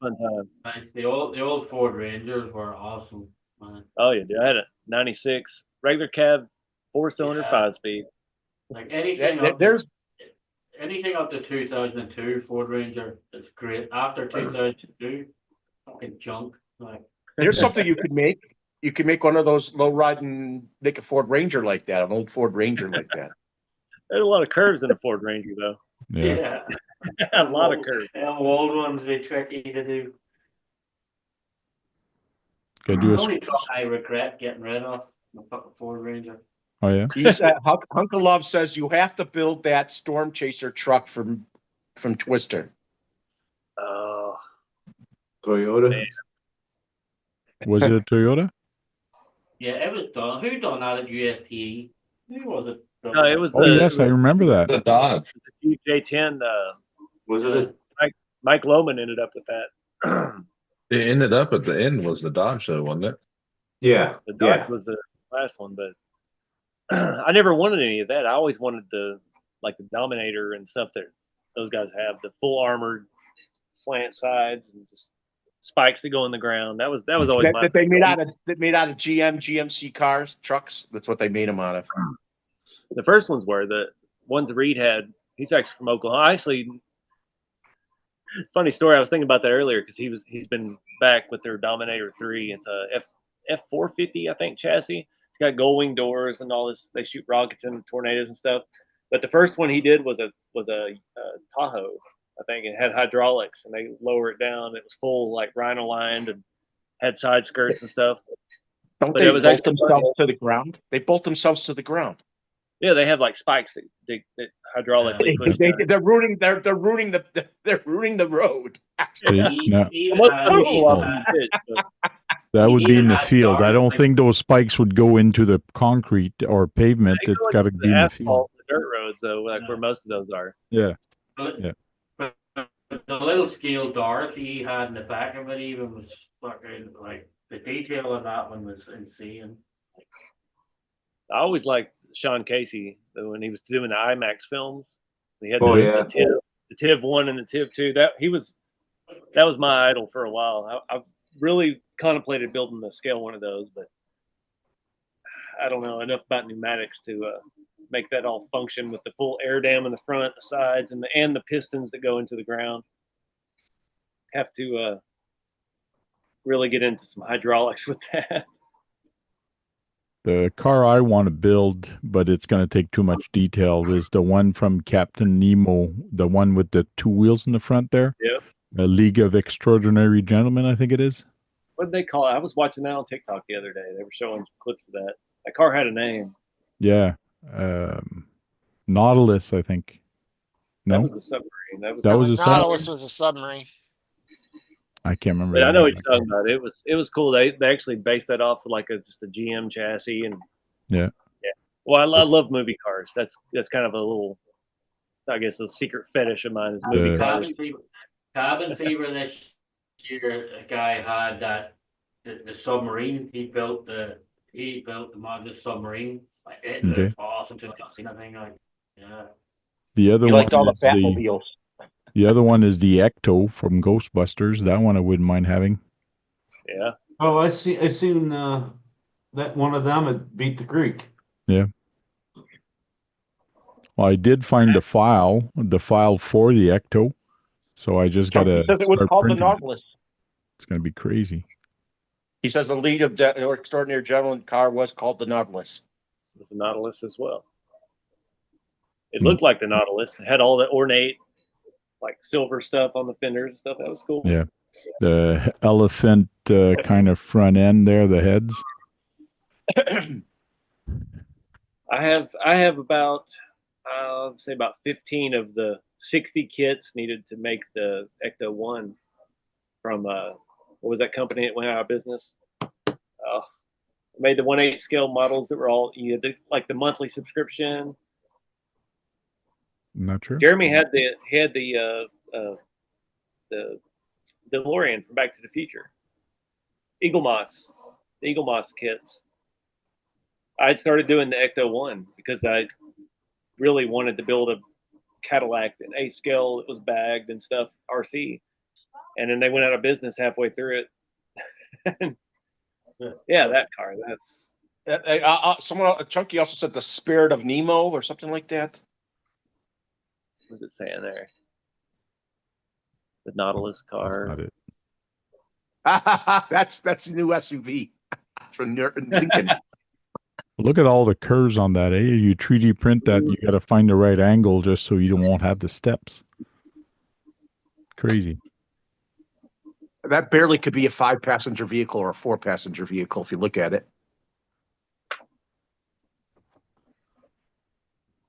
fun time. The old Ford Rangers were awesome, man. Oh yeah, dude. I had a 96 regular cab, 4-cylinder, 5-speed. Like anything up to 2002 Ford Ranger, it's great. After 2002, fucking junk. Like there's something you could make. You could make one of those low ride and make a Ford Ranger like that, an old Ford Ranger like that. There's a lot of curves in a Ford Ranger, though. Yeah. A lot of curves. The old ones be tricky to do. The only truck I regret getting rid of My fucking Ford Ranger. Oh yeah. He said, Hunker Love says you have to build that Storm Chaser truck from Twister. Oh, Toyota. Was it a Toyota? Yeah, it was done. Who done that at USTE? Who was it? no, it was Oh the yes, I remember that. The Dodge. J10. Was it a Mike Lohman ended up with that. It ended up at the end was the Dodge though, wasn't it? Yeah. The Dodge was the last one, but I never wanted any of that. I always wanted the Dominator and stuff that those guys have, the full armored slant sides and just spikes that go in the ground. That was always my That they made out of GMC cars, trucks. That's what they made them out of. the first ones were the ones Reed had. He's actually from Oklahoma. Funny story. I was thinking about that earlier because he's been back with their Dominator 3. It's a F450, I think, chassis. It's got gull wing doors and all this. They shoot rockets and tornadoes and stuff. But the first one he did was a Tahoe. I think it had hydraulics and they lower it down. It was full like rhino lined and had side skirts and stuff. Don't But they it was bolt actually themselves to the ground? They bolt themselves to the ground. Yeah, they have like spikes that hydraulically push down. They're ruining the road. No. Most people did, but That would be in the had field. I dark, don't like- think those spikes would go into the concrete or pavement. they It's go got to into be in the field. asphalt, the dirt roads though, like where most of those are. Yeah. But the little scale doors he had in the back of it even was fucking like the detail on that one was insane. I always liked Sean Casey when he was doing the IMAX films. He had Oh, the, yeah. the TIV 1 and the TIV 2. That was my idol for a while. I really contemplated building the scale one of those, but I don't know enough about pneumatics to make that all function with the full air dam in the front, the sides, and the pistons that go into the ground. Have to really get into some hydraulics with that. The car I want to build, but it's going to take too much detail, is the one from Captain Nemo, the one with the two wheels in the front there. Yeah. A League of Extraordinary Gentlemen, I think it is. What did they call it? I was watching that on TikTok the other day. They were showing clips of that. That car had a name. Yeah. Nautilus, I think. That No, was the submarine. That was a submarine. Nautilus was a submarine. I can't remember. But the I know name what of you're the talking car. about. It was cool. They actually based that off of like just a GM chassis and Yeah. Well, I It's- love movie cars. That's kind of a little, I guess, a secret fetish of mine is movie cars. Cabin fever this year. A guy had that the submarine. He built the modern submarine. Like, it Okay. looked awesome to not seen anything like. Yeah. The other He liked all one the is Batmobiles. the other one is the Ecto from Ghostbusters. That one I wouldn't mind having. Yeah. Oh, I seen that one of them at Beat the Creek. Well, I did find the file for the Ecto, so I just got to He says it was start called the printing it. Nautilus. It's going to be crazy. He says the League of Extraordinary Gentlemen car was called the Nautilus. With the Nautilus as well. It Hmm. looked like the Nautilus. It had all the ornate, like silver stuff on the fenders and stuff. That was cool. Yeah. The elephant kind of front end there, the heads. I have about say about 15 of the 60 kits needed to make the Ecto 1 from what was that company that went out of business? I made the 1/8 scale models that were all like the monthly subscription. I'm not sure. Jeremy had the DeLorean from Back to the Future. The Eagle Moss kits. I had started doing the Ecto 1 because I really wanted to build a Cadillac an 8 scale that was bagged and stuff, RC. And then they went out of business halfway through it. Yeah, that car. That's Chunky also said the Spirit of Nemo or something like that. what's it saying there? The Nautilus car. Not it. That's the new SUV from Lincoln. Look at all the curves on that. You 3D print that, you got to find the right angle just so you won't have the steps. Crazy. That barely could be a 5-passenger vehicle or a 4-passenger vehicle if you look at it.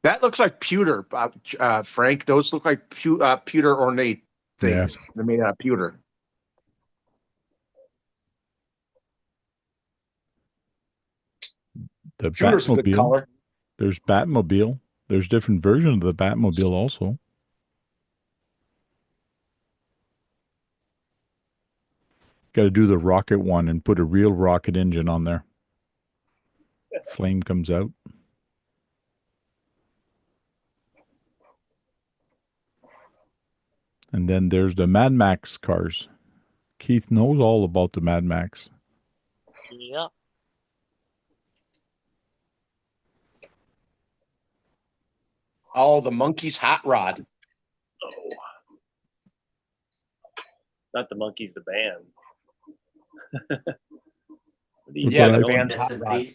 That looks like pewter, Frank. Those look like pewter ornate things. They're made out of pewter. The Pewter's a good Batmobile. color. There's Batmobile. There's different versions of the Batmobile also. Got to do the rocket one and put a real rocket engine on there. Flame comes out. And then there's the Mad Max cars. Keith knows all about the Mad Max. Yeah. Oh, the Monkey's Hot Rod. Oh. Not the Monkeys, the band. Yeah, the I- band's Hot Rod.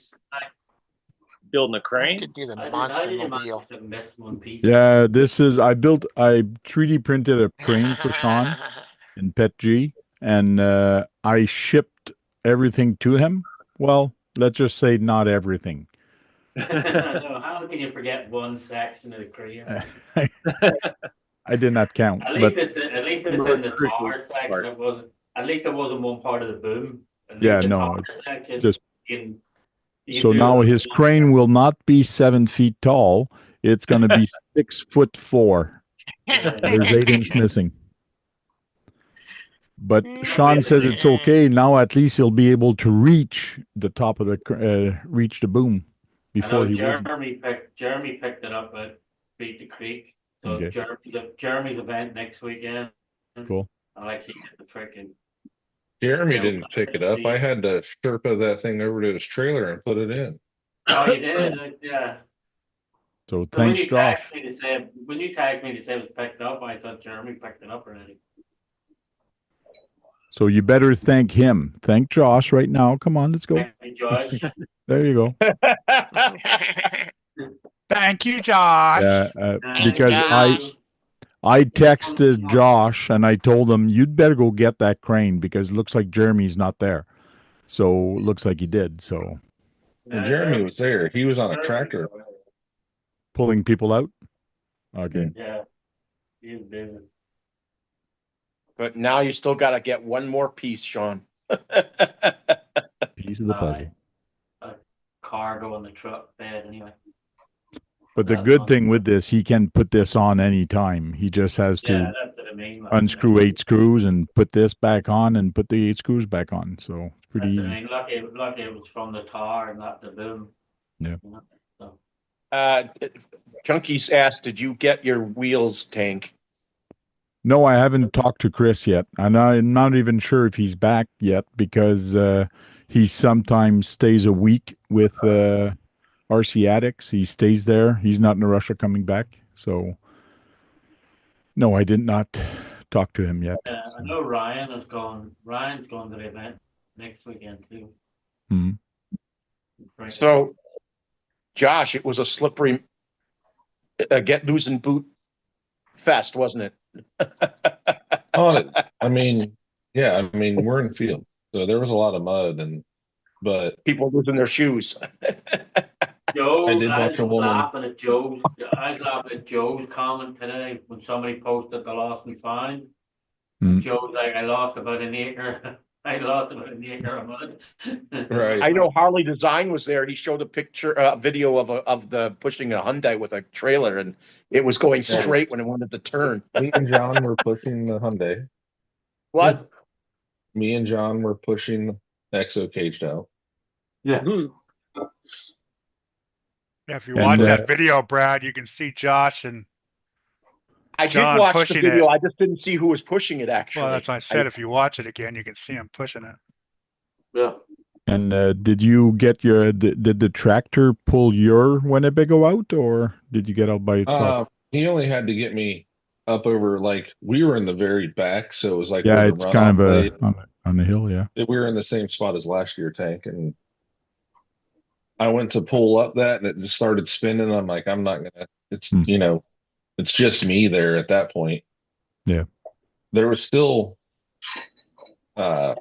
Building a You crane? could do the I did monster a mobile. monster mess one piece. Yeah, this is, I 3D printed a crane for Sean in PetG, and I shipped everything to him. Well, let's just say not everything. No, how can you forget one section of the crane? I did not count, At but least it's in the tower section. It wasn't. At least it wasn't one part of the boom. At Yeah, least the no, tower section just you so do now it. his crane will not be 7 feet tall. It's going to be 6'4". There's 8 inch missing. But Sean says it's okay now. At least he'll be able to reach the top of the reach the boom I before know he wasn't. Jeremy picked it up at Beat the Creek. So Okay. Jeremy's event next weekend. Cool. I'll actually get the freaking. Jeremy Yeah, didn't pick it up. see. I had to Sherpa that thing over to his trailer and put it in. Oh, you did? Yeah. So So when thanks, you Josh. tagged me to say it was picked up, I thought Jeremy picked it up already. So you better thank him. Thank Josh right now. Come on, let's go. Thank you, Josh. There you go. Thank you, Josh. Because I texted Josh and I told him you'd better go get that crane because it looks like Jeremy's not there. So it looks like he did. So Well, Jeremy was there. He was on a tractor. pulling people out. Okay. Yeah, he's busy. But now you still got to get one more piece, Sean. Piece of the puzzle. A cargo on the truck bed anyway. But the good thing with this, he can put this on anytime. He just has Yeah, to that's what I mean. like, unscrew 8 screws and put this back on and put the 8 screws back on. So it's pretty That's what I easy. mean. Lucky it was from the tar and not the boom. Yeah. You know, so. Chunky's asked, did you get your wheels, Tank? No, I haven't talked to Chris yet. And I'm not even sure if he's back yet because he sometimes stays a week with RC Addicts. He stays there. He's not in a rush of coming back. So, no, I did not talk to him yet. Yeah, I know Ryan's going to the event next weekend too. Mhm. So, Josh, it was a slippery get losing boot fest, wasn't it? I mean, yeah, I mean, we're in field, so there was a lot of mud but people losing their shoes. Joe, I did watch a woman. I was laughing at Joe's comment today when somebody posted the lost and find. Mm. Joe's like, I lost about an acre. I lost about an acre of mud. Right. I know Harley Design was there. He showed a picture, video of the pushing a Hyundai with a trailer, and it was going straight when it wanted to turn. Me and John were pushing the Hyundai. What? Me and John were pushing Exo caged out. Yeah. Yeah, if you And, watch that video, Brad, you can see Josh and I John did watch the pushing video. it. I just didn't see who was pushing it. Actually, well, that's what I said. If you watch it again, you can see him pushing it. Yeah. And did you get did the tractor pull your Winnebago out or did you get out by itself? He only had to get me up over, like, we were in the very back, so it was like, Yeah, where the it's kind of runoff on the hill, yeah. we were in the same spot as last year, Tank, and I went to pull up that and it just started spinning. I'm like, I'm not gonna, it's, it's just me there at that point. Yeah. There was still, Hard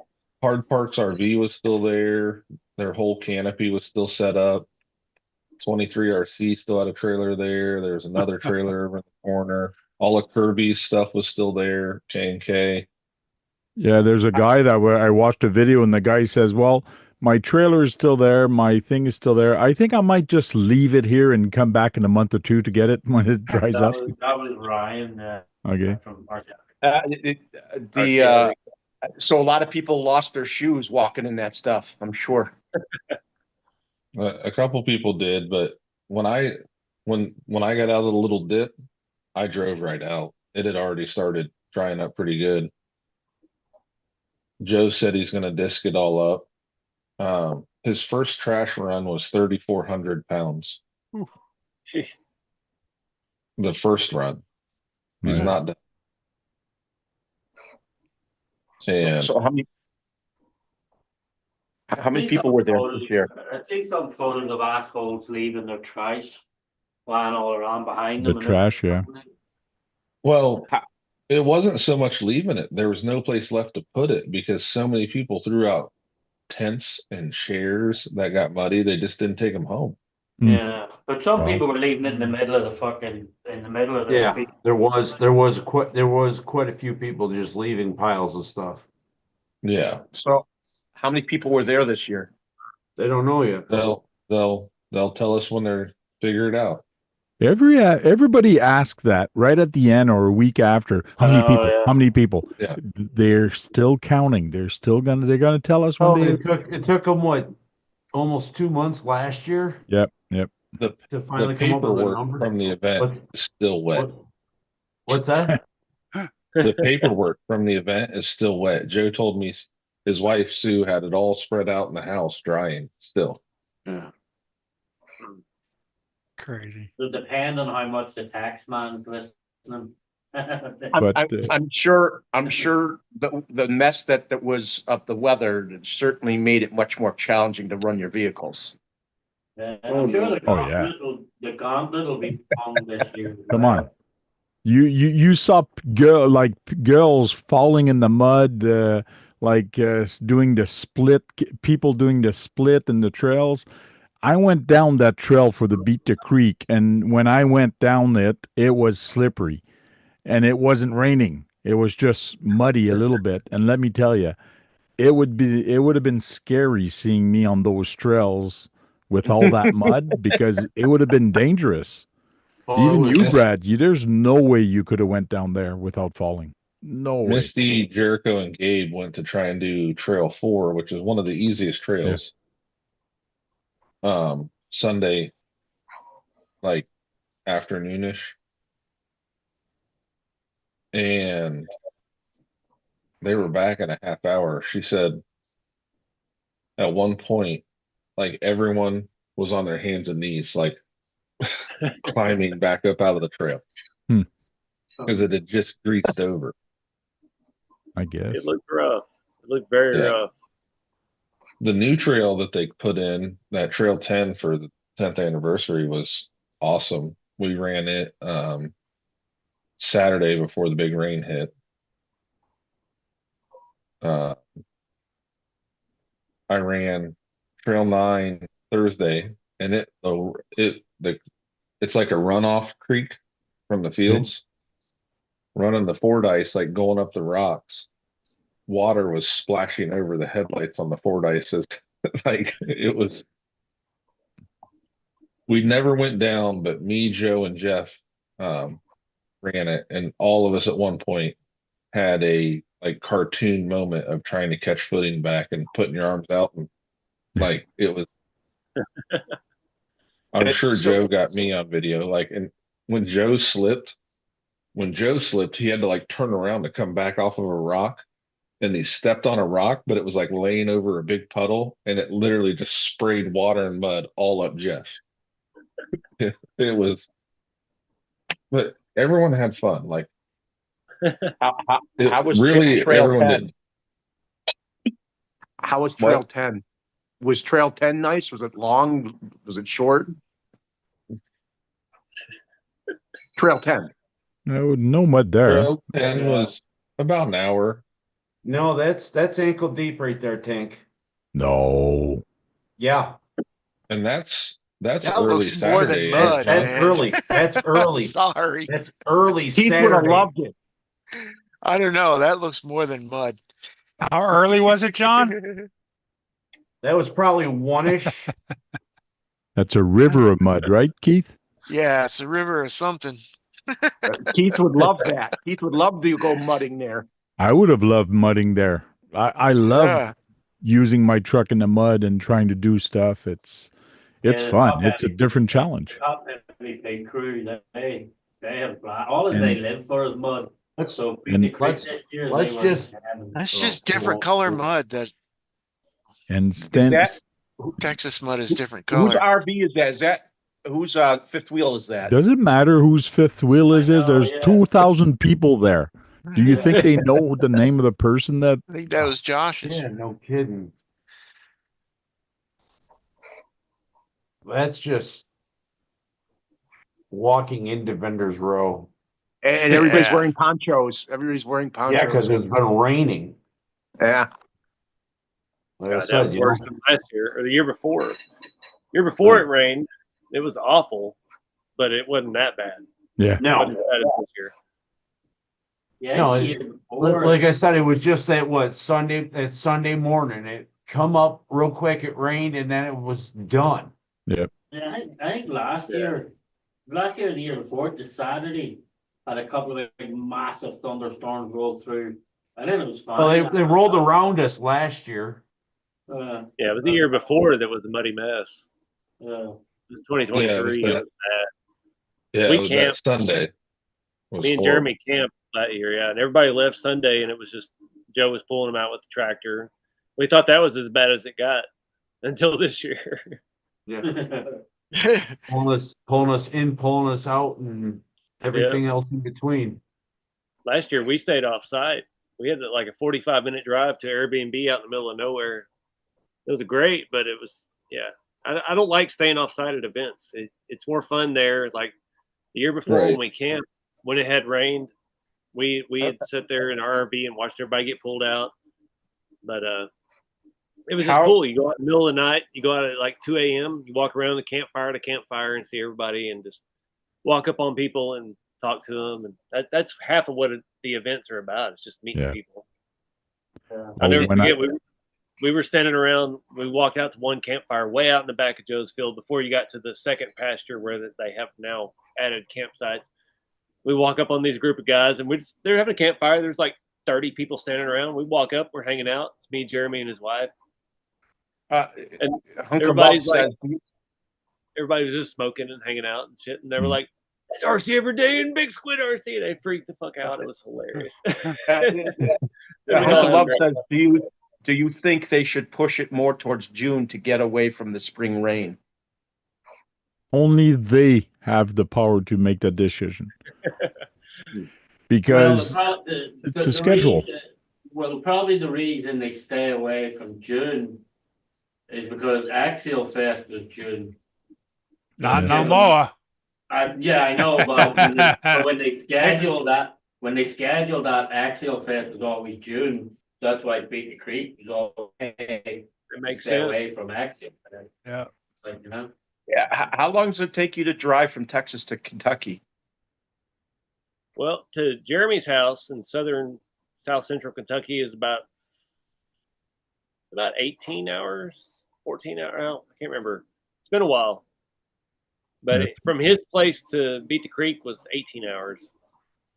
Parks RV was still there. Their whole canopy was still set up. 23 RC still had a trailer there. There's another trailer over in the corner. All of Kirby's stuff was still there. K&K. Yeah, there's a guy that I watched a video, and the guy says, "Well, my trailer is still there, my thing is still there. I think I might just leave it here and come back in a month or two to get it when it dries up." That was Ryan. Okay. From RC. So a lot of people lost their shoes walking in that stuff, I'm sure. A couple people did, but when I got out of the little dip, I drove right out. It had already started drying up pretty good. Joe said he's going to disc it all up. His first trash run was 3,400 pounds. Jeez. The first run. He's Right. not done. And So how many people were there this year? I think some photos of assholes leaving their trash lying all around behind them. The trash, yeah. well, it wasn't so much leaving it. There was no place left to put it because so many people threw out tents and chairs that got muddy. They just didn't take them home. Yeah, but some Wow. people were leaving it in the middle of the Yeah, field. there was quite a few people just leaving piles of stuff. Yeah. So how many people were there this year? They don't know yet. They'll tell us when they're figured out. Everybody asked that right at the end or a week after. How many Oh, people? yeah. How many people? Yeah. They're still counting. They're gonna tell us when Oh, they. it took them what, almost 2 months last year Yep. to The finally come up with a paperwork number. from the event What's- is still wet. What's that? The paperwork from the event is still wet. Joe told me his wife Sue had it all spread out in the house drying still. Yeah. Crazy. It'll depend on how much the tax man's listening. But, I'm sure the mess that was of the weather certainly made it much more challenging to run your vehicles. I'm sure the Oh, yeah. gauntlet will be long this year. Come on. You saw girls falling in the mud, doing the split. People doing the split in the trails. I went down that trail for the Beat the Creek, and when I went down it was slippery, and it wasn't raining. It was just muddy a little bit. And let me tell you, it would have been scary seeing me on those trails with all that mud because it would have been dangerous. Even you, Brad, there's no way you could have went down there without falling. No way. Misty, Jericho, and Gabe went to try and do Trail 4, which is one of the easiest trails. Sunday, like afternoonish. And they were back in a half hour. She said at one point, like everyone was on their hands and knees, like climbing back up out of the trail because it had just greased over. I guess It looked rough. It looked very rough. The new trail that they put in, that Trail 10 for the 10th anniversary, was awesome. We ran it Saturday before the big rain hit. I ran Trail 9 Thursday, and it's like a runoff creek from the fields. Running the Fordyce, like going up the rocks. Water was splashing over the headlights on the Fordyces. Like it was. We never went down, but me, Joe, and Jeff ran it, and all of us at one point had a like cartoon moment of trying to catch footing back and putting your arms out, and like it was. I'm sure Joe got me on video. Like, and when Joe slipped, he had to like turn around to come back off of a rock. And he stepped on a rock, but it was like laying over a big puddle, and it literally just sprayed water and mud all up Jeff. It was, but everyone had fun. Like, How was really Trail everyone 10? did. How was Trail 10? Was Trail 10 nice? Was it long? Was it short? Trail 10. No mud there. Trail 10 was about an hour. No, that's ankle deep right there, Tank. No. Yeah. And that's That's That early looks more than Saturday. mud, That's man. early. That's early. Sorry. That's early Keith would have Saturday. loved it. I don't know. That looks more than mud. How early was it, John? That was probably one-ish. That's a river of mud, right, Keith? Yeah, it's a river or something. Keith would love that. Keith would love to go mudding there. I would have loved mudding there. I love Yeah. using my truck in the mud and trying to do stuff. It's Yeah, fun. It's a different challenge. Top heavy big crew. They have all And- they live for is mud. So and let's That's just different color mud. That And Is that Texas mud is different whose color. RV is that? Is that whose fifth wheel is that? does it matter whose fifth wheel is? There's yeah. 2,000 people there. Do you think they know the name of the person that? I think that was Josh's. Yeah, no kidding. That's just walking into Vendors Row. And everybody's Yeah. wearing ponchos. Everybody's wearing ponchos. Yeah, because it's been raining. Yeah. Like I God, that said, was you worse know, than last year or the year before. Year before it rained, it was awful, but it wasn't that bad. Yeah. It no, wasn't as bad as this year. Yeah, No, year before, like I said, it was just that Sunday morning. It come up real quick, it rained, and then it was done. yeah, I think last year, or the year before, the Saturday had a couple of big massive thunderstorms roll through, and then it was fine. Well, they rolled around us last year. Yeah, it was the year before that was a muddy mess. It was 2023. Yeah, it was it that. was bad. Yeah, We it was camped. that Sunday. It was Me and horrible. Jeremy camped that year, yeah, and everybody left Sunday, and it was just Joe was pulling them out with the tractor. We thought that was as bad as it got until this year. Yeah, pulling us in, pulling us out, and everything else in between. Last year we stayed off site. We had like a 45-minute drive to Airbnb out in the middle of nowhere. It was great, but it was, yeah. I don't like staying off site at events. It's more fun there. Like the year before when Right. we camped, when it had rained, we had sit there in our RV and watched everybody get pulled out. But it was just cool. You go out in the middle of the night, you go out at like 2 a.m., you walk around the campfire to campfire and see everybody and just walk up on people and talk to them. And that's half of what the events are about. It's just meeting people. I'll never forget, we were standing around, we walked out to one campfire way out in the back of Joe's field before you got to the second pasture where they have now added campsites. We walk up on these group of guys and they're having a campfire. There's like 30 people standing around. We walk up, we're hanging out. It's me, Jeremy, and his wife. And everybody's like, everybody was just smoking and hanging out and shit. And they were like, "It's RC every day and Big Squid RC." They freaked the fuck out. It was hilarious. Uncle Love says, do you think they should push it more towards June to get away from the spring rain? Only they have the power to make that decision. Because it's a schedule. Probably the reason they stay away from June is because Axial Fest was June. Not no more. Yeah, I know, but when they schedule that, Axial Fest is always June. That's why Beat the Creek is always It makes stay sense. away from Axial. Yeah. Like, you know. Yeah. How long does it take you to drive from Texas to Kentucky? Well, to Jeremy's house in South Central Kentucky is about 18 hours, 14 hours. I can't remember. It's been a while. But from his place to Beat the Creek was 18 hours.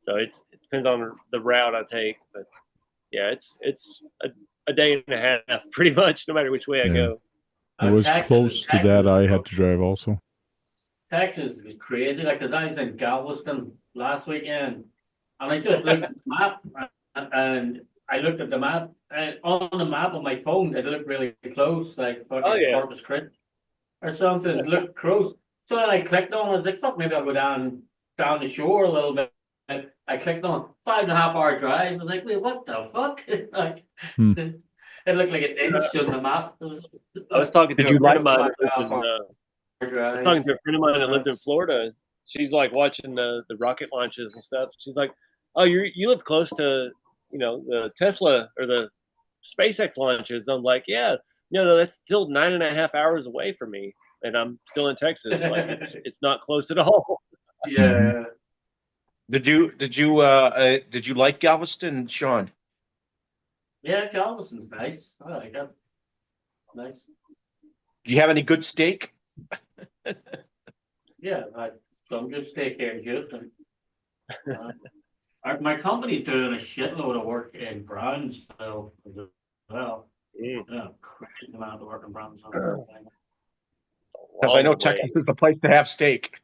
So it depends on the route I take. But yeah, it's a day and a half pretty much, no matter which way I go. I was Texas- close to that. I had to drive also. Texas is crazy. Like, cause I was in Galveston last weekend, and I just looked at the map, and I looked at the map, and on the map on my phone, it looked really close, like fucking Corpus Christi or something. It looked close. So then I clicked on. I was like, "Fuck, maybe I'll go down the shore a little bit." I clicked on 5.5 hour drive. I was like, "Wait, what the fuck?" Like, it looked like an inch on the map. I was talking to a friend of mine. I was talking to a friend of mine that lived in Florida. She's like watching the rocket launches and stuff. She's like, "Oh, you live close to, the Tesla or the SpaceX launches." I'm like, "Yeah, No, that's still 9.5 hours away from me, and I'm still in Texas. Like it's not close at all. Yeah. Did you like Galveston, Sean? Yeah, Galveston's nice. I like it. Nice. Do you have any good steak? Yeah, some good steak here in Houston. My company's doing a shitload of work in Brownsville as well. Yeah, crazy amount of work in Brownsville. Because I know Long way. Texas is the place to have steak.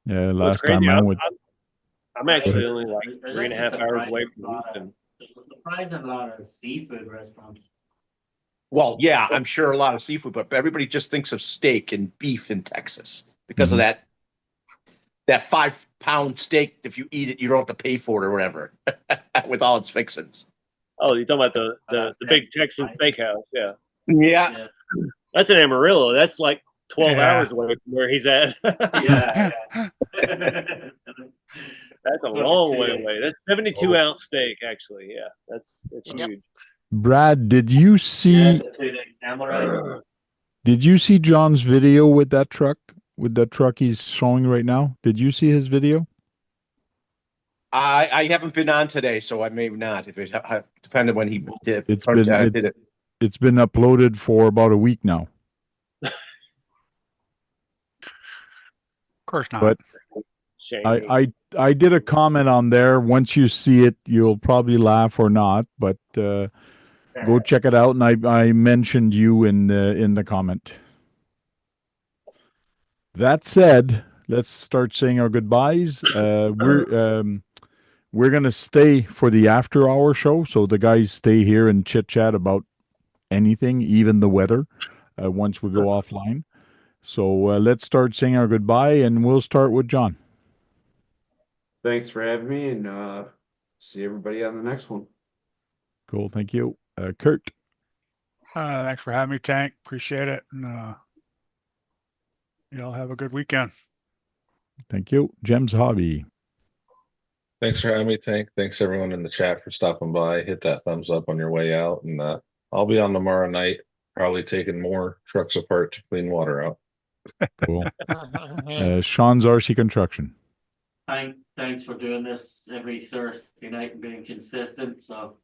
Yeah, Well, it's last time crazy. I went. I'm actually only like There's 3.5 actually hours away from surprising Houston. There's a surprising lot of seafood restaurants. Well, yeah, I'm sure a lot of seafood, but everybody just thinks of steak and beef in Texas because of that 5-pound steak. If you eat it, you don't have to pay for it or whatever with all its fixings. Oh, you're talking about the big Texan steakhouse? Yeah, Yeah. that's in Amarillo. That's like 12 Yeah. hours away from where he's at. Yeah. That's a long way away. That's 72-ounce steak, actually. Yeah, that's Yep. huge. Brad, did you see? Did you see John's video with that truck? With that truck he's showing right now? Did you see his video? I haven't been on today, so I may not. If it depended when he did, It's been did it. It's been uploaded for about a week now. Of course not. But Shame. I did a comment on there. Once you see it, you'll probably laugh or not. But go check it out. And I mentioned you in the comment. That said, let's start saying our goodbyes. We're gonna stay for the after hour show, so the guys stay here and chit chat about anything, even the weather. Once we go offline, so let's start saying our goodbye, and we'll start with John. Thanks for having me, and see everybody on the next one. Cool, thank you, Kurt. Thanks for having me, Tank. Appreciate it. And y'all have a good weekend. Thank you, Jem's Hobby. Thanks for having me, Tank. Thanks everyone in the chat for stopping by. Hit that thumbs up on your way out, and I'll be on tomorrow night, probably taking more trucks apart to clean water out. Cool. Sean's RC Construction. Thanks for doing this every Thursday night and being consistent. So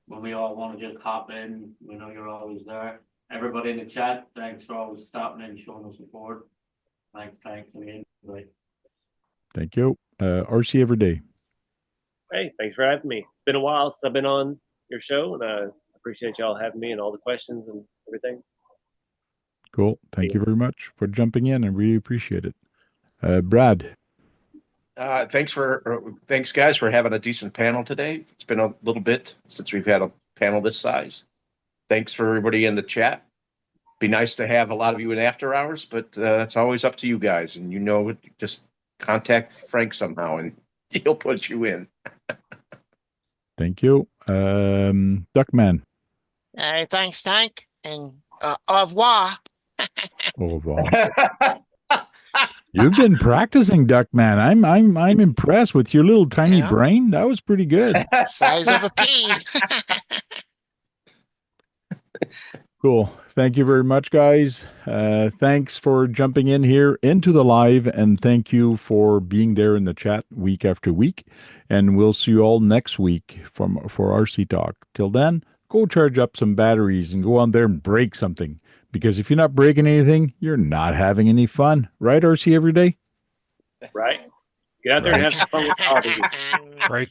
when we all want to just hop in, we know you're always there. Everybody in the chat, thanks for always stopping in and showing us support. Thanks again. Thank you, RC Everyday. Hey, thanks for having me. It's been a while since I've been on your show, and I appreciate y'all having me and all the questions and everything. Cool. Thank you very much for jumping in. I really appreciate it. Brad. Thanks guys for having a decent panel today. It's been a little bit since we've had a panel this size. Thanks for everybody in the chat. Be nice to have a lot of you in after hours, but it's always up to you guys. And just contact Frank somehow and he'll put you in. Thank you. Duckman. Hey, thanks, Tank, and au revoir. Au revoir. You've been practicing, Duckman. I'm impressed with your little tiny brain. That was pretty good. Size of a pea. Cool. Thank you very much, guys. Thanks for jumping in here into the live, and thank you for being there in the chat week after week. And we'll see you all next week for RC Talk. Till then, go charge up some batteries and go on there and break something. Because if you're not breaking anything, you're not having any fun. Right, RC Everyday? Right. Get out there and have some fun with hobbies. Break it